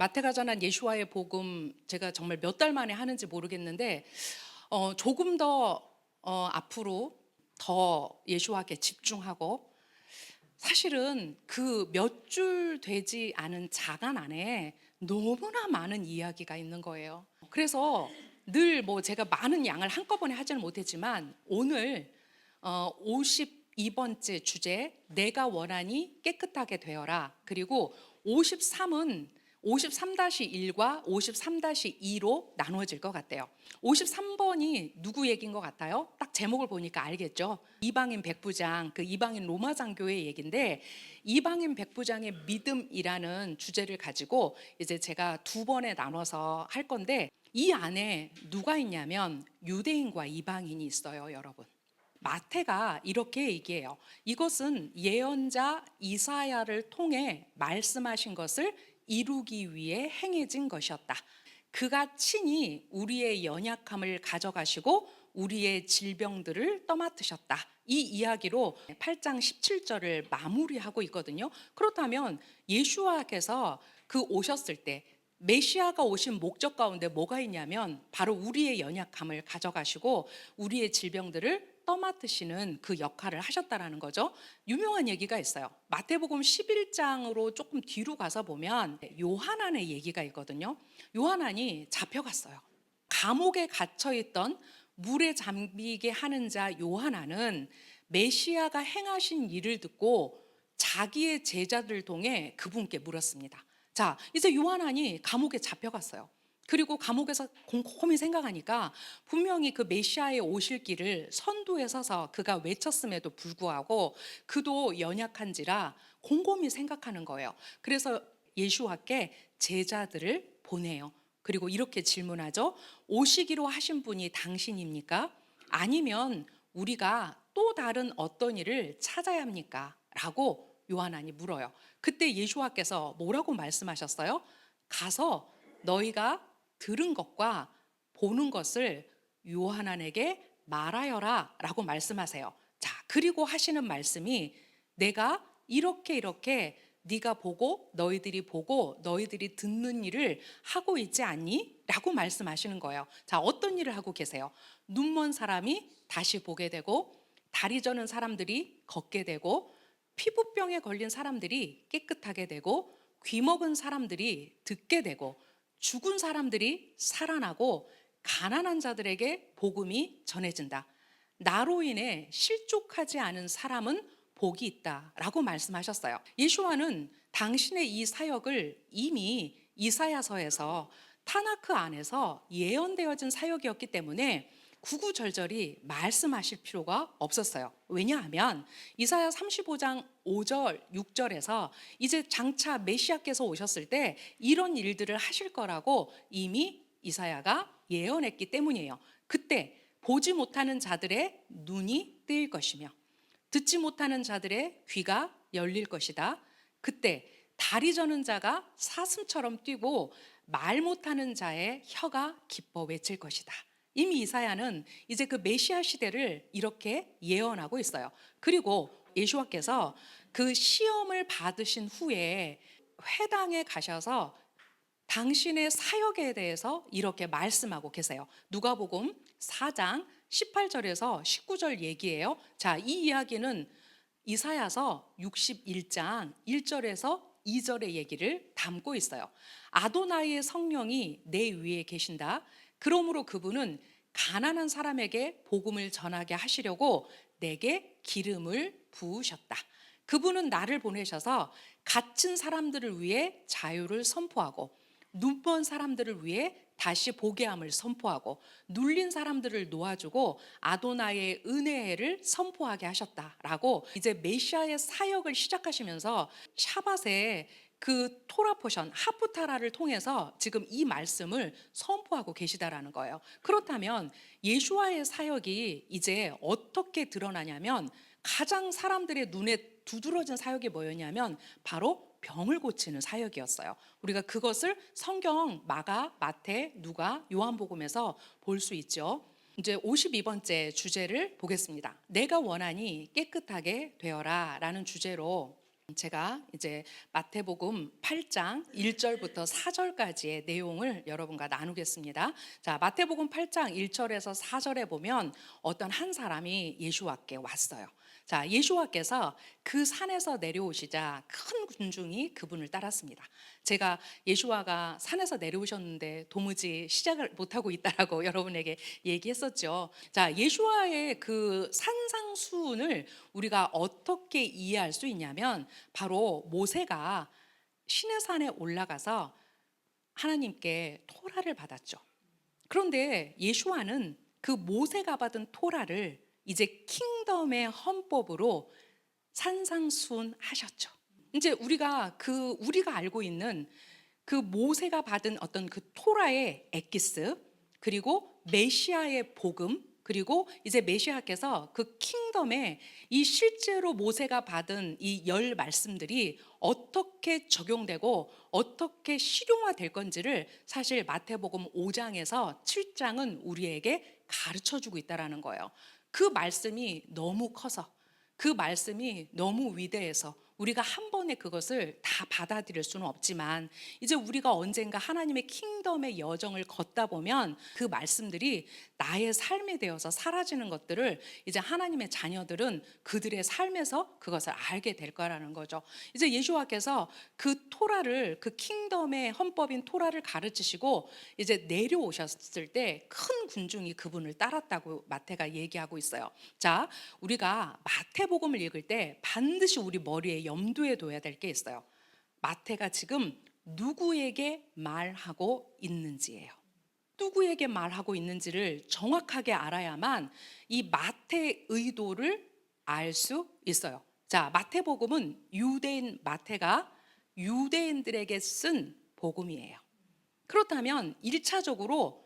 마태가 전한 예수와의 복음 제가 정말 몇 달 만에 하는지 모르겠는데 조금 더 앞으로 더 예수와께 집중하고 사실은 그 몇 줄 되지 않은 자간 안에 너무나 많은 이야기가 있는 거예요. 그래서 늘 제가 많은 양을 한꺼번에 하지는 못했지만 오늘 52번째 주제 내가 원하니 깨끗하게 되어라. 그리고 53은 53-1과 53-2로 나누어질 것 같아요. 53번이 누구 얘기인 것 같아요? 딱 제목을 보니까 알겠죠? 이방인 백부장, 그 이방인 로마 장교의 얘기인데 이방인 백부장의 믿음이라는 주제를 가지고 이제 제가 두 번에 나눠서 할 건데 이 안에 누가 있냐면 유대인과 이방인이 있어요, 여러분. 마태가 이렇게 얘기해요. 이것은 예언자 이사야를 통해 말씀하신 것을 이루기 위해 행해진 것이었다. 그가 친히 우리의 연약함을 가져가시고 우리의 질병들을 떠맡으셨다. 이 이야기로 8장 17절을 마무리하고 있거든요. 그렇다면 예수와께서 그 오셨을 때 메시아가 오신 목적 가운데 뭐가 있냐면 바로 우리의 연약함을 가져가시고 우리의 질병들을 떠맡으시는 그 역할을 하셨다라는 거죠. 유명한 얘기가 있어요. 마태복음 11장으로 조금 뒤로 가서 보면 요한안의 얘기가 있거든요. 요한안이 잡혀갔어요. 감옥에 갇혀있던 물에 잠기게 하는 자 요한안은 메시아가 행하신 일을 듣고 자기의 제자들을 통해 그분께 물었습니다. 자, 이제 요한안이 감옥에 잡혀갔어요. 그리고 감옥에서 곰곰이 생각하니까 분명히 그 메시아의 오실 길을 선두에 서서 그가 외쳤음에도 불구하고 그도 연약한지라 곰곰이 생각하는 거예요. 그래서 예수와께 제자들을 보내요. 그리고 이렇게 질문하죠. 오시기로 하신 분이 당신입니까? 아니면 우리가 또 다른 어떤 일을 찾아야 합니까? 라고 요한안이 물어요. 그때 예수와께서 뭐라고 말씀하셨어요? 가서 너희가 들은 것과 보는 것을 요한안에게 말하여라 라고 말씀하세요. 자, 그리고 하시는 말씀이 내가 이렇게 네가 보고 너희들이 듣는 일을 하고 있지 않니? 라고 말씀하시는 거예요. 자, 어떤 일을 하고 계세요? 눈먼 사람이 다시 보게 되고 다리 저는 사람들이 걷게 되고 피부병에 걸린 사람들이 깨끗하게 되고 귀 먹은 사람들이 듣게 되고 죽은 사람들이 살아나고 가난한 자들에게 복음이 전해진다. 나로 인해 실족하지 않은 사람은 복이 있다라고 말씀하셨어요. 예수와는 당신의 이 사역을 이미 이사야서에서 타나크 안에서 예언되어진 사역이었기 때문에 구구절절히 말씀하실 필요가 없었어요. 왜냐하면 이사야 35장 5절, 6절에서 이제 장차 메시아께서 오셨을 때 이런 일들을 하실 거라고 이미 이사야가 예언했기 때문이에요. 그때 보지 못하는 자들의 눈이 뜨일 것이며 듣지 못하는 자들의 귀가 열릴 것이다. 그때 다리 저는 자가 사슴처럼 뛰고 말 못하는 자의 혀가 기뻐 외칠 것이다. 이미 이사야는 이제 그 메시아 시대를 이렇게 예언하고 있어요. 그리고 예수와께서 그 시험을 받으신 후에 회당에 가셔서 당신의 사역에 대해서 이렇게 말씀하고 계세요. 누가복음 4장 18절에서 19절 얘기예요. 자, 이 이야기는 이사야서 61장 1절에서 2절의 얘기를 담고 있어요. 아도나이의 성령이 내 위에 계신다. 그러므로 그분은 가난한 사람에게 복음을 전하게 하시려고 내게 기름을 부으셨다. 그분은 나를 보내셔서 갇힌 사람들을 위해 자유를 선포하고 눈먼 사람들을 위해 다시 보게 함을 선포하고 눌린 사람들을 놓아주고 아도나의 은혜를 선포하게 하셨다라고 이제 메시아의 사역을 시작하시면서 샤밧에 그 토라 포션 하프타라를 통해서 지금 이 말씀을 선포하고 계시다라는 거예요. 그렇다면 예수와의 사역이 이제 어떻게 드러나냐면 가장 사람들의 눈에 두드러진 사역이 뭐였냐면 바로 병을 고치는 사역이었어요. 우리가 그것을 성경 마가, 마태, 누가, 요한복음에서 볼 수 있죠. 이제 52번째 주제를 보겠습니다. 내가 원하니 깨끗하게 되어라 라는 주제로 제가 이제 마태복음 8장 1절부터 4절까지의 내용을 여러분과 나누겠습니다. 자, 마태복음 8장 1절에서 4절에 보면 어떤 한 사람이 예수와께 왔어요. 자, 예수와께서 그 산에서 내려오시자 큰 군중이 그분을 따랐습니다. 제가 예수와가 산에서 내려오셨는데 도무지 시작을 못하고 있다라고 여러분에게 얘기했었죠. 자, 예수와의 그 산상수훈을 우리가 어떻게 이해할 수 있냐면 바로 모세가 시내산에 올라가서 하나님께 토라를 받았죠. 그런데 예수와는 그 모세가 받은 토라를 이제 킹덤의 헌법으로 산상수훈하셨죠. 이제 우리가 알고 있는 그 모세가 받은 어떤 그 토라의 엑기스, 그리고 메시아의 복음, 그리고 이제 메시아께서 그 킹덤에 이 실제로 모세가 받은 이 10말씀들이 어떻게 적용되고 어떻게 실용화될 건지를 사실 마태복음 5장에서 7장은 우리에게 가르쳐 주고 있다라는 거예요. 그 말씀이 너무 커서, 그 말씀이 너무 위대해서 우리가 한 번에 그것을 다 받아들일 수는 없지만, 이제 우리가 언젠가 하나님의 킹덤의 여정을 걷다 보면 그 말씀들이 나의 삶이 되어서 사라지는 것들을 이제 하나님의 자녀들은 그들의 삶에서 그것을 알게 될 거라는 거죠. 이제 예수와께서 그 토라를, 그 킹덤의 헌법인 토라를 가르치시고 이제 내려오셨을 때 큰 군중이 그분을 따랐다고 마태가 얘기하고 있어요. 자, 우리가 마태복음을 읽을 때 반드시 우리 머리에 염두에 둬야 될 게 있어요. 마태가 지금 누구에게 말하고 있는지예요. 누구에게 말하고 있는지를 정확하게 알아야만 이 마태의 의도를 알 수 있어요. 자, 마태복음은 유대인 마태가 유대인들에게 쓴 복음이에요. 그렇다면 1차적으로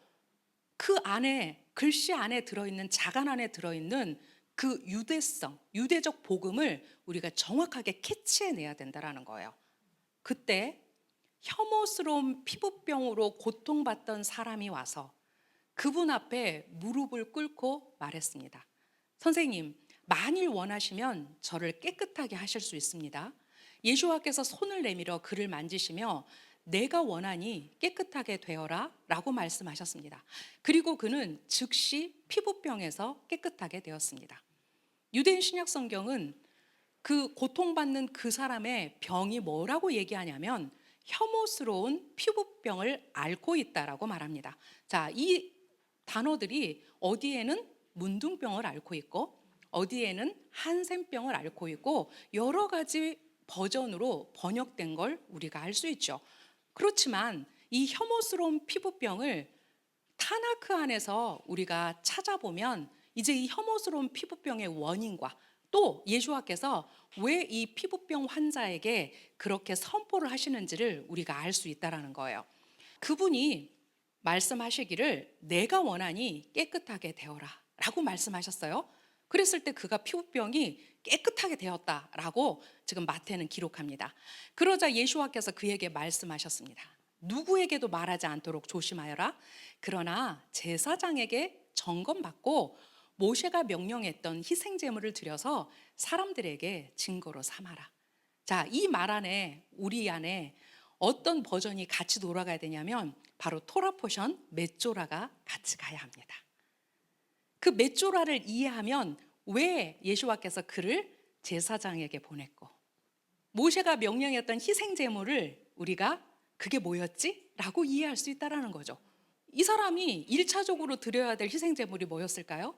그 안에, 글씨 안에 들어있는, 자간 안에 들어있는 그 유대성, 유대적 복음을 우리가 정확하게 캐치해내야 된다는 거예요. 그때 혐오스러운 피부병으로 고통받던 사람이 와서 그분 앞에 무릎을 꿇고 말했습니다. 선생님, 만일 원하시면 저를 깨끗하게 하실 수 있습니다. 예수와께서 손을 내밀어 그를 만지시며 내가 원하니 깨끗하게 되어라 라고 말씀하셨습니다. 그리고 그는 즉시 피부병에서 깨끗하게 되었습니다. 유대인 신약 성경은 그 고통받는 그 사람의 병이 뭐라고 얘기하냐면 혐오스러운 피부병을 앓고 있다라고 말합니다. 자, 이 단어들이 어디에는 문둥병을 앓고 있고 어디에는 한센병을 앓고 있고 여러 가지 버전으로 번역된 걸 우리가 알 수 있죠. 그렇지만 이 혐오스러운 피부병을 타나크 안에서 우리가 찾아보면 이제 이 혐오스러운 피부병의 원인과 또 예수와께서 왜 이 피부병 환자에게 그렇게 선포를 하시는지를 우리가 알 수 있다는 거예요. 그분이 말씀하시기를 내가 원하니 깨끗하게 되어라 라고 말씀하셨어요. 그랬을 때 그가 피부병이 깨끗하게 되었다라고 지금 마태는 기록합니다. 그러자 예수와께서 그에게 말씀하셨습니다. 누구에게도 말하지 않도록 조심하여라. 그러나 제사장에게 점검받고 모세가 명령했던 희생 제물을 드려서 사람들에게 증거로 삼아라. 자, 이 말 안에 우리 안에 어떤 버전이 같이 돌아가야 되냐면 바로 토라 포션 맷조라가 같이 가야 합니다. 그 맷조라를 이해하면 왜 예수와께서 그를 제사장에게 보냈고 모세가 명령했던 희생 제물을 우리가 그게 뭐였지? 라고 이해할 수 있다는 거죠. 이 사람이 1차적으로 드려야 될 희생 제물이 뭐였을까요?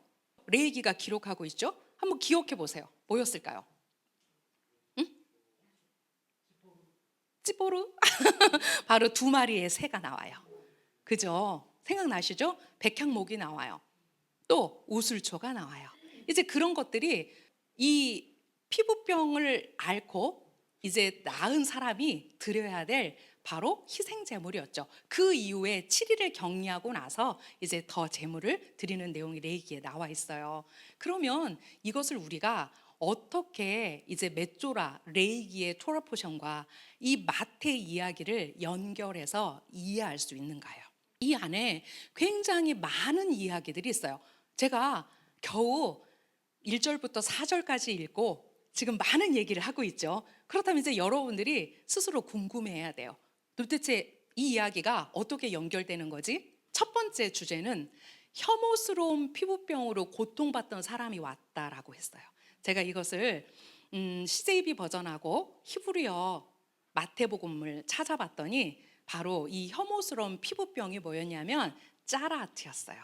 레위기가 기록하고 있죠. 한번 기억해 보세요. 뭐였을까요? 응? 찌뽀르? 바로 2마리의 새가 나와요. 그죠? 생각나시죠? 백향목이 나와요. 또 우슬초가 나와요. 이제 그런 것들이 이 피부병을 앓고 이제 나은 사람이 드려야 될 바로 희생 제물이었죠. 그 이후에 7일을 격리하고 나서 이제 더 제물을 드리는 내용이 레위기에 나와 있어요. 그러면 이것을 우리가 어떻게 이제 맷조라 레위기의 토라 포션과 이 마태 이야기를 연결해서 이해할 수 있는가요? 이 안에 굉장히 많은 이야기들이 있어요. 제가 겨우 1절부터 4절까지 읽고 지금 많은 얘기를 하고 있죠. 그렇다면 이제 여러분들이 스스로 궁금해해야 돼요. 도대체 이 이야기가 어떻게 연결되는 거지? 첫 번째 주제는 혐오스러운 피부병으로 고통받던 사람이 왔다라고 했어요. 제가 이것을 CJB 버전하고 히브리어 마태복음을 찾아봤더니 바로 이 혐오스러운 피부병이 뭐였냐면 짜라하트였어요.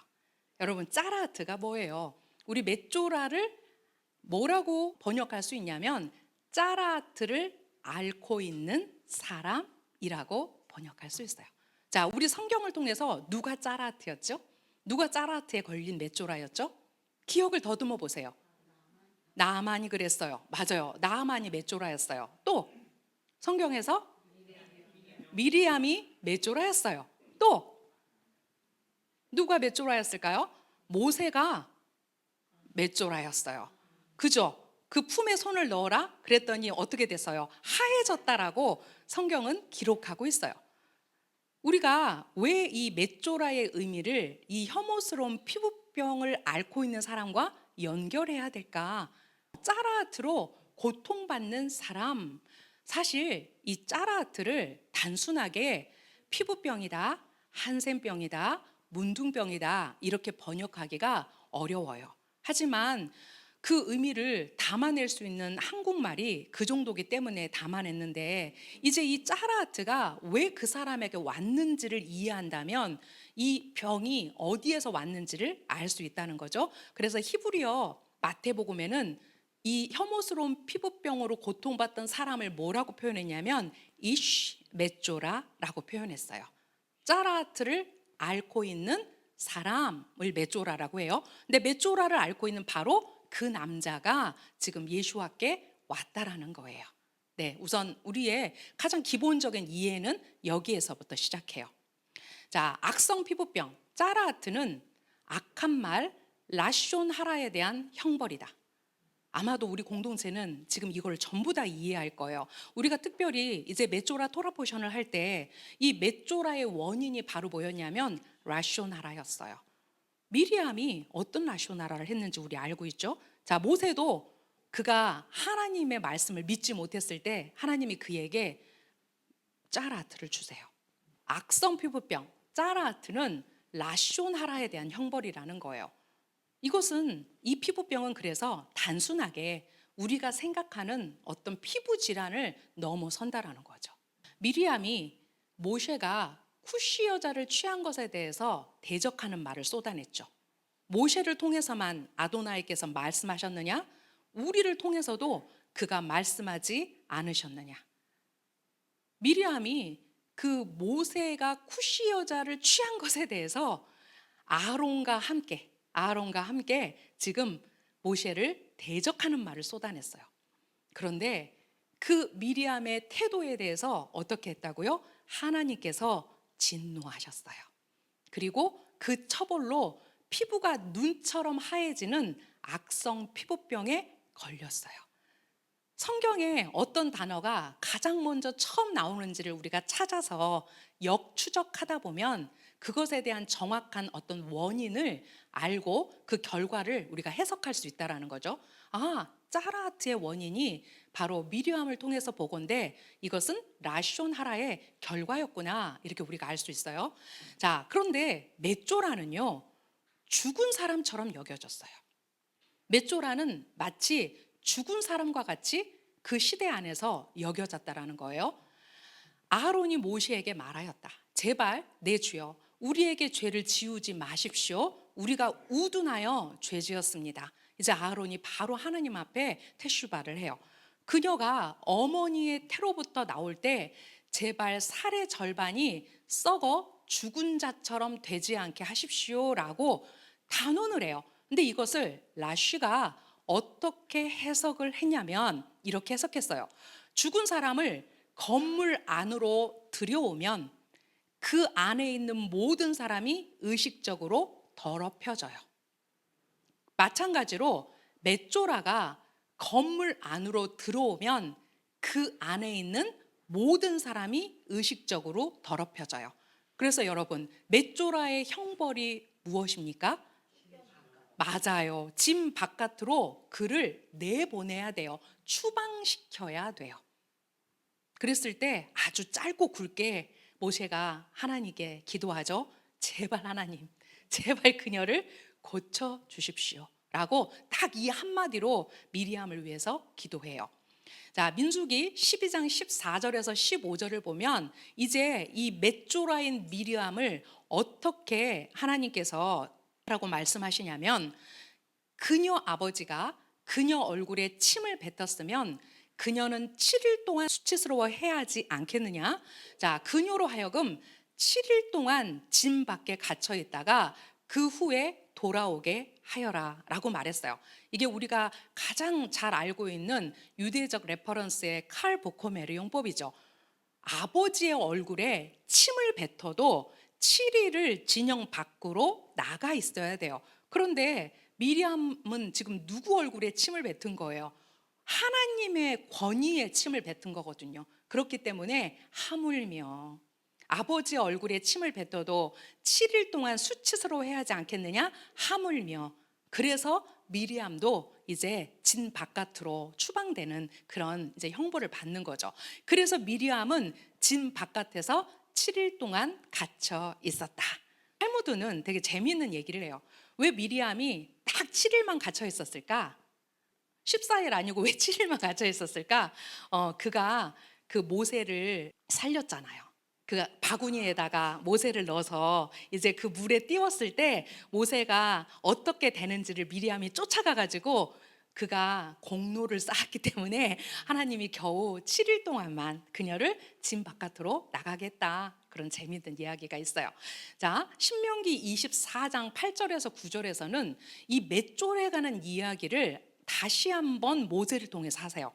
여러분, 짜라하트가 뭐예요? 우리 메쪼라를 뭐라고 번역할 수 있냐면 짜라하트를 앓고 있는 사람이라고 번역할 수 있어요. 자, 우리 성경을 통해서 누가 짜라하트였죠? 누가 짜라하트에 걸린 메쪼라였죠? 기억을 더듬어 보세요. 나아만이 그랬어요. 맞아요. 나아만이 메쪼라였어요. 또 성경에서 미리암이 메쪼라였어요. 또 누가 메쪼라였을까요? 모세가 메쪼라였어요. 그죠? 그 품에 손을 넣어라 그랬더니 어떻게 됐어요? 하얘졌다라고 성경은 기록하고 있어요. 우리가 왜 이 메쪼라의 의미를 이 혐오스러운 피부병을 앓고 있는 사람과 연결해야 될까? 짜라하트로 고통받는 사람, 사실 이 짜라하트를 단순하게 피부병이다, 한센병이다, 문둥병이다 이렇게 번역하기가 어려워요. 하지만 그 의미를 담아낼 수 있는 한국말이 그 정도기 때문에 담아냈는데, 이제 이 짜라하트가 왜 그 사람에게 왔는지를 이해한다면 이 병이 어디에서 왔는지를 알 수 있다는 거죠. 그래서 히브리어 마태복음에는 이 혐오스러운 피부병으로 고통받던 사람을 뭐라고 표현했냐면 이쉬 메쪼라라고 표현했어요. 짜라하트를 앓고 있는 사람을 메쪼라라고 해요. 근데 메쪼라를 앓고 있는 바로 그 남자가 지금 예수와께 왔다라는 거예요. 네, 우선 우리의 가장 기본적인 이해는 여기에서부터 시작해요. 자, 악성 피부병, 짜라하트는 악한 말 라숀 하라에 대한 형벌이다. 아마도 우리 공동체는 지금 이걸 전부 다 이해할 거예요. 우리가 특별히 이제 메쪼라 토라포션을 할 때 이 메쪼라의 원인이 바로 뭐였냐면 라숀 하라였어요. 미리암이 어떤 라숀하라를 했는지 우리 알고 있죠? 자, 모세도 그가 하나님의 말씀을 믿지 못했을 때 하나님이 그에게 짜라하트를 주세요. 악성 피부병, 짜라하트는 라숀하라에 대한 형벌이라는 거예요. 이것은 이 피부병은 그래서 단순하게 우리가 생각하는 어떤 피부 질환을 넘어선다라는 거죠. 미리암이 모셰가 쿠시 여자를 취한 것에 대해서 대적하는 말을 쏟아냈죠. 모셰를 통해서만 아도나이께서 말씀하셨느냐? 우리를 통해서도 그가 말씀하지 않으셨느냐? 미리암이 그 모세가 쿠시 여자를 취한 것에 대해서 아론과 함께 지금 모셰를 대적하는 말을 쏟아냈어요. 그런데 그 미리암의 태도에 대해서 어떻게 했다고요? 하나님께서 진노하셨어요. 그리고 그 처벌로 피부가 눈처럼 하얘지는 악성 피부병에 걸렸어요. 성경에 어떤 단어가 가장 먼저 처음 나오는지를 우리가 찾아서 역추적하다 보면 그것에 대한 정확한 어떤 원인을 알고 그 결과를 우리가 해석할 수 있다는 거죠. 아, 짜라하트의 원인이 바로 미리암을 통해서 보건대 이것은 라숀 하라의 결과였구나, 이렇게 우리가 알 수 있어요. 자, 그런데 메쪼라는요 죽은 사람처럼 여겨졌어요. 메쪼라는 마치 죽은 사람과 같이 그 시대 안에서 여겨졌다라는 거예요. 아론이 모세에게 말하였다. 제발 내 주여 우리에게 죄를 지우지 마십시오. 우리가 우둔하여 죄지었습니다. 이제 아론이 바로 하나님 앞에 테슈바를 해요. 그녀가 어머니의 태로부터 나올 때 제발 살의 절반이 썩어 죽은 자처럼 되지 않게 하십시오라고 단언을 해요. 근데 이것을 라쉬가 어떻게 해석을 했냐면 이렇게 해석했어요. 죽은 사람을 건물 안으로 들여오면 그 안에 있는 모든 사람이 의식적으로 더럽혀져요. 마찬가지로 메쪼라가 건물 안으로 들어오면 그 안에 있는 모든 사람이 의식적으로 더럽혀져요. 그래서 여러분, 메쪼라의 형벌이 무엇입니까? 맞아요. 진 바깥으로 그를 내보내야 돼요. 추방시켜야 돼요. 그랬을 때 아주 짧고 굵게 모세가 하나님께 기도하죠. 제발 하나님, 제발 그녀를 고쳐 주십시오. 라고 딱 이 한마디로 미리암을 위해서 기도해요. 자, 민수기 12장 14절에서 15절을 보면 이제 이 맷조라인 미리암을 어떻게 하나님께서 라고 말씀하시냐면, 그녀 아버지가 그녀 얼굴에 침을 뱉었으면 그녀는 7일 동안 수치스러워 해야 하지 않겠느냐. 자, 그녀로 하여금 7일 동안 진 밖에 갇혀 있다가 그 후에 돌아오게 하여라 라고 말했어요. 이게 우리가 가장 잘 알고 있는 유대적 레퍼런스의 칼 보코메르 용법이죠. 아버지의 얼굴에 침을 뱉어도 7일을 진영 밖으로 나가 있어야 돼요. 그런데 미리암은 지금 누구 얼굴에 침을 뱉은 거예요? 하나님의 권위에 침을 뱉은 거거든요. 그렇기 때문에 하물며 아버지의 얼굴에 침을 뱉어도 7일 동안 수치스러워해야 하지 않겠느냐? 하물며. 그래서 미리암도 이제 진 바깥으로 추방되는 그런 이제 형벌을 받는 거죠. 그래서 미리암은 진 바깥에서 7일 동안 갇혀 있었다. 탈무드는 되게 재미있는 얘기를 해요. 왜 미리암이 딱 7일만 갇혀 있었을까? 14일 아니고 왜 7일만 갇혀 있었을까? 그가 그 모세를 살렸잖아요. 그 바구니에다가 모세를 넣어서 이제 그 물에 띄웠을 때 모세가 어떻게 되는지를 미리암이 쫓아가 가지고 그가 공로를 쌓았기 때문에 하나님이 겨우 7일 동안만 그녀를 진 바깥으로 나가겠다. 그런 재미있는 이야기가 있어요. 자, 신명기 24장 8절에서 9절에서는 이 맷졸에 관한 이야기를 다시 한번 모세를 통해서 하세요.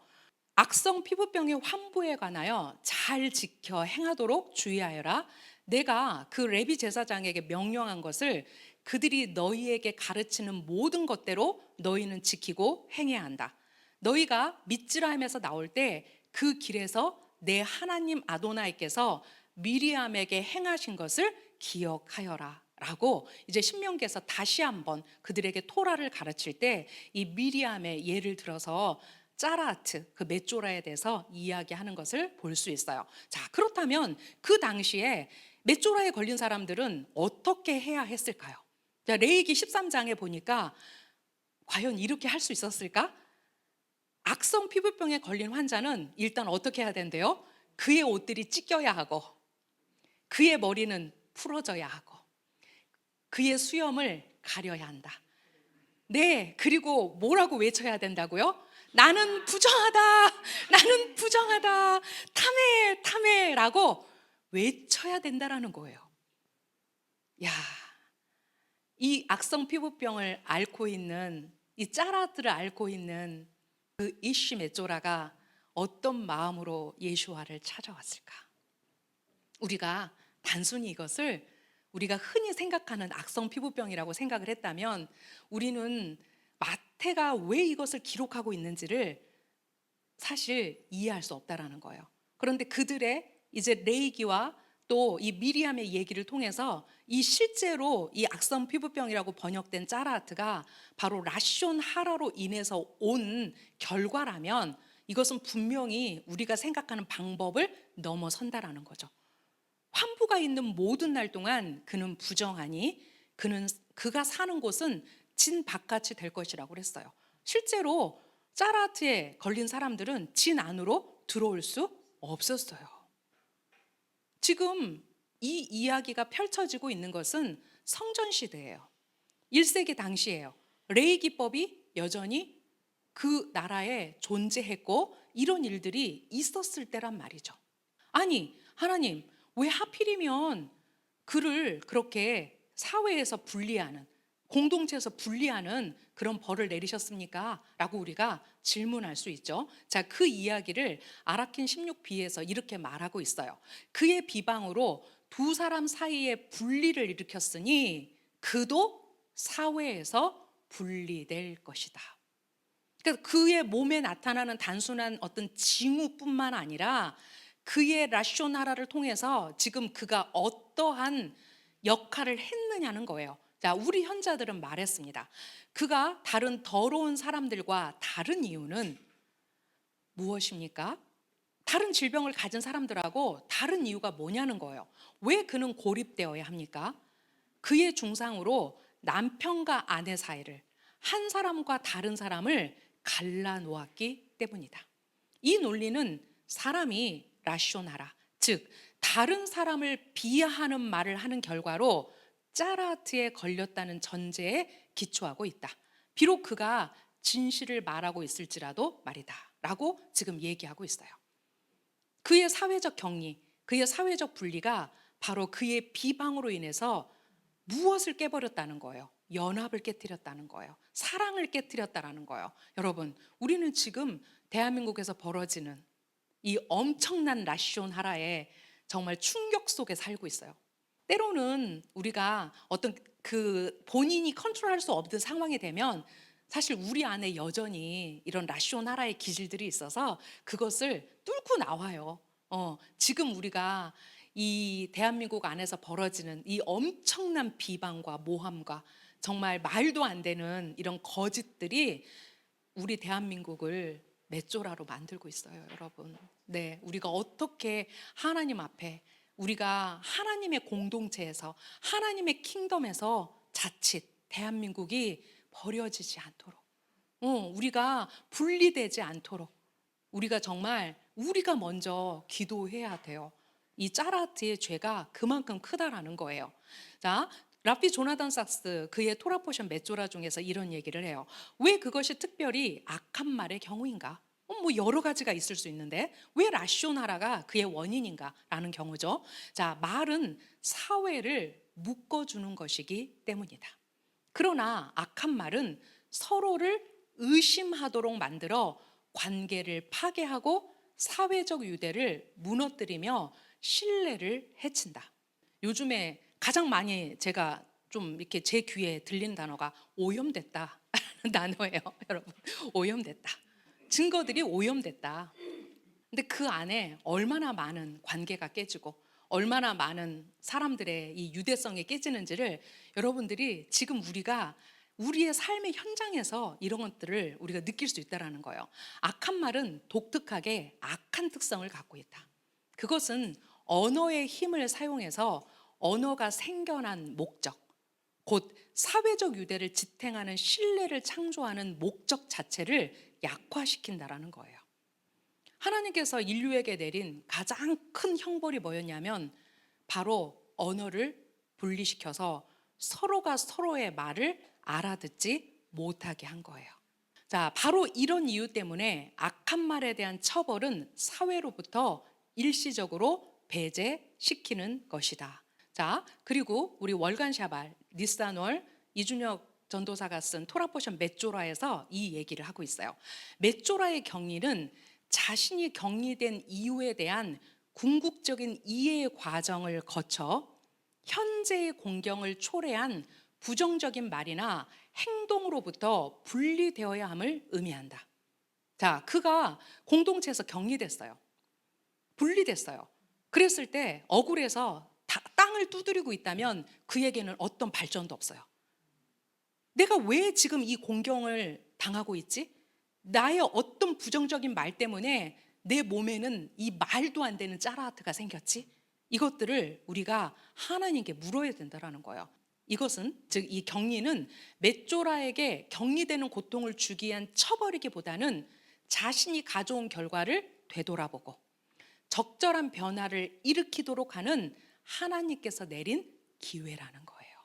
악성 피부병의 환부에 관하여 잘 지켜 행하도록 주의하여라. 내가 그 레비 제사장에게 명령한 것을 그들이 너희에게 가르치는 모든 것대로 너희는 지키고 행해야 한다. 너희가 미즈라임에서 나올 때 그 길에서 내 하나님 아도나이께서 미리암에게 행하신 것을 기억하여라. 라고 이제 신명기에서 다시 한번 그들에게 토라를 가르칠 때 이 미리암의 예를 들어서 짜라트, 그 맷조라에 대해서 이야기하는 것을 볼 수 있어요. 자, 그렇다면 그 당시에 맷조라에 걸린 사람들은 어떻게 해야 했을까요? 자, 레위기 13장에 보니까 과연 이렇게 할 수 있었을까? 악성 피부병에 걸린 환자는 일단 어떻게 해야 된대요? 그의 옷들이 찢겨야 하고, 그의 머리는 풀어져야 하고, 그의 수염을 가려야 한다. 네, 그리고 뭐라고 외쳐야 된다고요? 나는 부정하다, 나는 부정하다, 탐해, 탐해라고 외쳐야 된다라는 거예요. 야, 이 악성 피부병을 앓고 있는, 이 짜라들을 앓고 있는 그 이시 메조라가 어떤 마음으로 예수와를 찾아왔을까? 우리가 단순히 이것을 우리가 흔히 생각하는 악성 피부병이라고 생각을 했다면 우리는 마태가 왜 이것을 기록하고 있는지를 사실 이해할 수 없다라는 거예요. 그런데 그들의 이제 레이기와 또 이 미리암의 얘기를 통해서 이 실제로 이 악성 피부병이라고 번역된 짜라하트가 바로 라숀 하라로 인해서 온 결과라면 이것은 분명히 우리가 생각하는 방법을 넘어선다라는 거죠. 환부가 있는 모든 날 동안 그는 부정하니 그가 사는 곳은 진 바깥이 될 것이라고 그랬어요. 실제로 짜라트에 걸린 사람들은 진 안으로 들어올 수 없었어요. 지금 이 이야기가 펼쳐지고 있는 것은 성전 시대예요. 1세기 당시예요. 레위기법이 여전히 그 나라에 존재했고 이런 일들이 있었을 때란 말이죠. 아니, 하나님, 왜 하필이면 그를 그렇게 사회에서 분리하는, 공동체에서 분리하는 그런 벌을 내리셨습니까? 라고 우리가 질문할 수 있죠. 자, 그 이야기를 아라킨 16b에서 이렇게 말하고 있어요. 그의 비방으로 두 사람 사이에 분리를 일으켰으니 그도 사회에서 분리될 것이다. 그러니까 그의 몸에 나타나는 단순한 어떤 징후뿐만 아니라 그의 라쇼나라를 통해서 지금 그가 어떠한 역할을 했느냐는 거예요. 자, 우리 현자들은 말했습니다. 그가 다른 더러운 사람들과 다른 이유는 무엇입니까? 다른 질병을 가진 사람들하고 다른 이유가 뭐냐는 거예요. 왜 그는 고립되어야 합니까? 그의 중상으로 남편과 아내 사이를, 한 사람과 다른 사람을 갈라놓았기 때문이다. 이 논리는 사람이 라쇼나라, 즉 다른 사람을 비하하는 말을 하는 결과로 짜라트에 걸렸다는 전제에 기초하고 있다. 비록 그가 진실을 말하고 있을지라도 말이다 라고 지금 얘기하고 있어요. 그의 사회적 격리, 그의 사회적 분리가 바로 그의 비방으로 인해서 무엇을 깨버렸다는 거예요? 연합을 깨뜨렸다는 거예요. 사랑을 깨뜨렸다는 거예요. 여러분, 우리는 지금 대한민국에서 벌어지는 이 엄청난 라시온 하라에 정말 충격 속에 살고 있어요. 때로는 우리가 어떤 그 본인이 컨트롤할 수 없는 상황이 되면 사실 우리 안에 여전히 이런 라시온 하라의 기질들이 있어서 그것을 뚫고 나와요. 지금 우리가 이 대한민국 안에서 벌어지는 이 엄청난 비방과 모함과 정말 말도 안 되는 이런 거짓들이 우리 대한민국을 맷조라로 만들고 있어요, 여러분. 네, 우리가 어떻게 하나님 앞에 우리가 하나님의 공동체에서 하나님의 킹덤에서 자칫 대한민국이 버려지지 않도록, 우리가 분리되지 않도록 우리가 정말 우리가 먼저 기도해야 돼요. 이 짜라트의 죄가 그만큼 크다라는 거예요. 자, 랍비 조나단 sak스 그의 토라 포션 맷조라 중에서 이런 얘기를 해요. 왜 그것이 특별히 악한 말의 경우인가? 뭐 여러 가지가 있을 수 있는데 왜 라쇼나라가 그의 원인인가라는 경우죠. 자, 말은 사회를 묶어주는 것이기 때문이다. 그러나 악한 말은 서로를 의심하도록 만들어 관계를 파괴하고 사회적 유대를 무너뜨리며 신뢰를 해친다. 요즘에 가장 많이 제가 좀 이렇게 제 귀에 들리는 단어가 오염됐다 단어예요, 여러분. 오염됐다. 증거들이 오염됐다. 근데 그 안에 얼마나 많은 관계가 깨지고 얼마나 많은 사람들의 이 유대성이 깨지는지를 여러분들이 지금 우리가 우리의 삶의 현장에서 이런 것들을 우리가 느낄 수 있다는 거예요. 악한 말은 독특하게 악한 특성을 갖고 있다. 그것은 언어의 힘을 사용해서 언어가 생겨난 목적, 곧 사회적 유대를 지탱하는 신뢰를 창조하는 목적 자체를 약화시킨다라는 거예요. 하나님께서 인류에게 내린 가장 큰 형벌이 뭐였냐면 바로 언어를 분리시켜서 서로가 서로의 말을 알아듣지 못하게 한 거예요. 자, 바로 이런 이유 때문에 악한 말에 대한 처벌은 사회로부터 일시적으로 배제시키는 것이다. 자, 그리고 우리 월간 샤발 니산월 이준혁 전도사가 쓴 토라포션 맷조라에서 이 얘기를 하고 있어요. 맷조라의 격리는 자신이 격리된 이유에 대한 궁극적인 이해의 과정을 거쳐 현재의 공경을 초래한 부정적인 말이나 행동으로부터 분리되어야 함을 의미한다. 자, 그가 공동체에서 격리됐어요. 분리됐어요. 그랬을 때 억울해서 땅을 두드리고 있다면 그에게는 어떤 발전도 없어요. 내가 왜 지금 이 공경을 당하고 있지? 나의 어떤 부정적인 말 때문에 내 몸에는 이 말도 안 되는 짜라하트가 생겼지? 이것들을 우리가 하나님께 물어야 된다는 거예요. 이것은 즉 이 격리는 맷조라에게 격리되는 고통을 주기 위한 처벌이기보다는 자신이 가져온 결과를 되돌아보고 적절한 변화를 일으키도록 하는 하나님께서 내린 기회라는 거예요.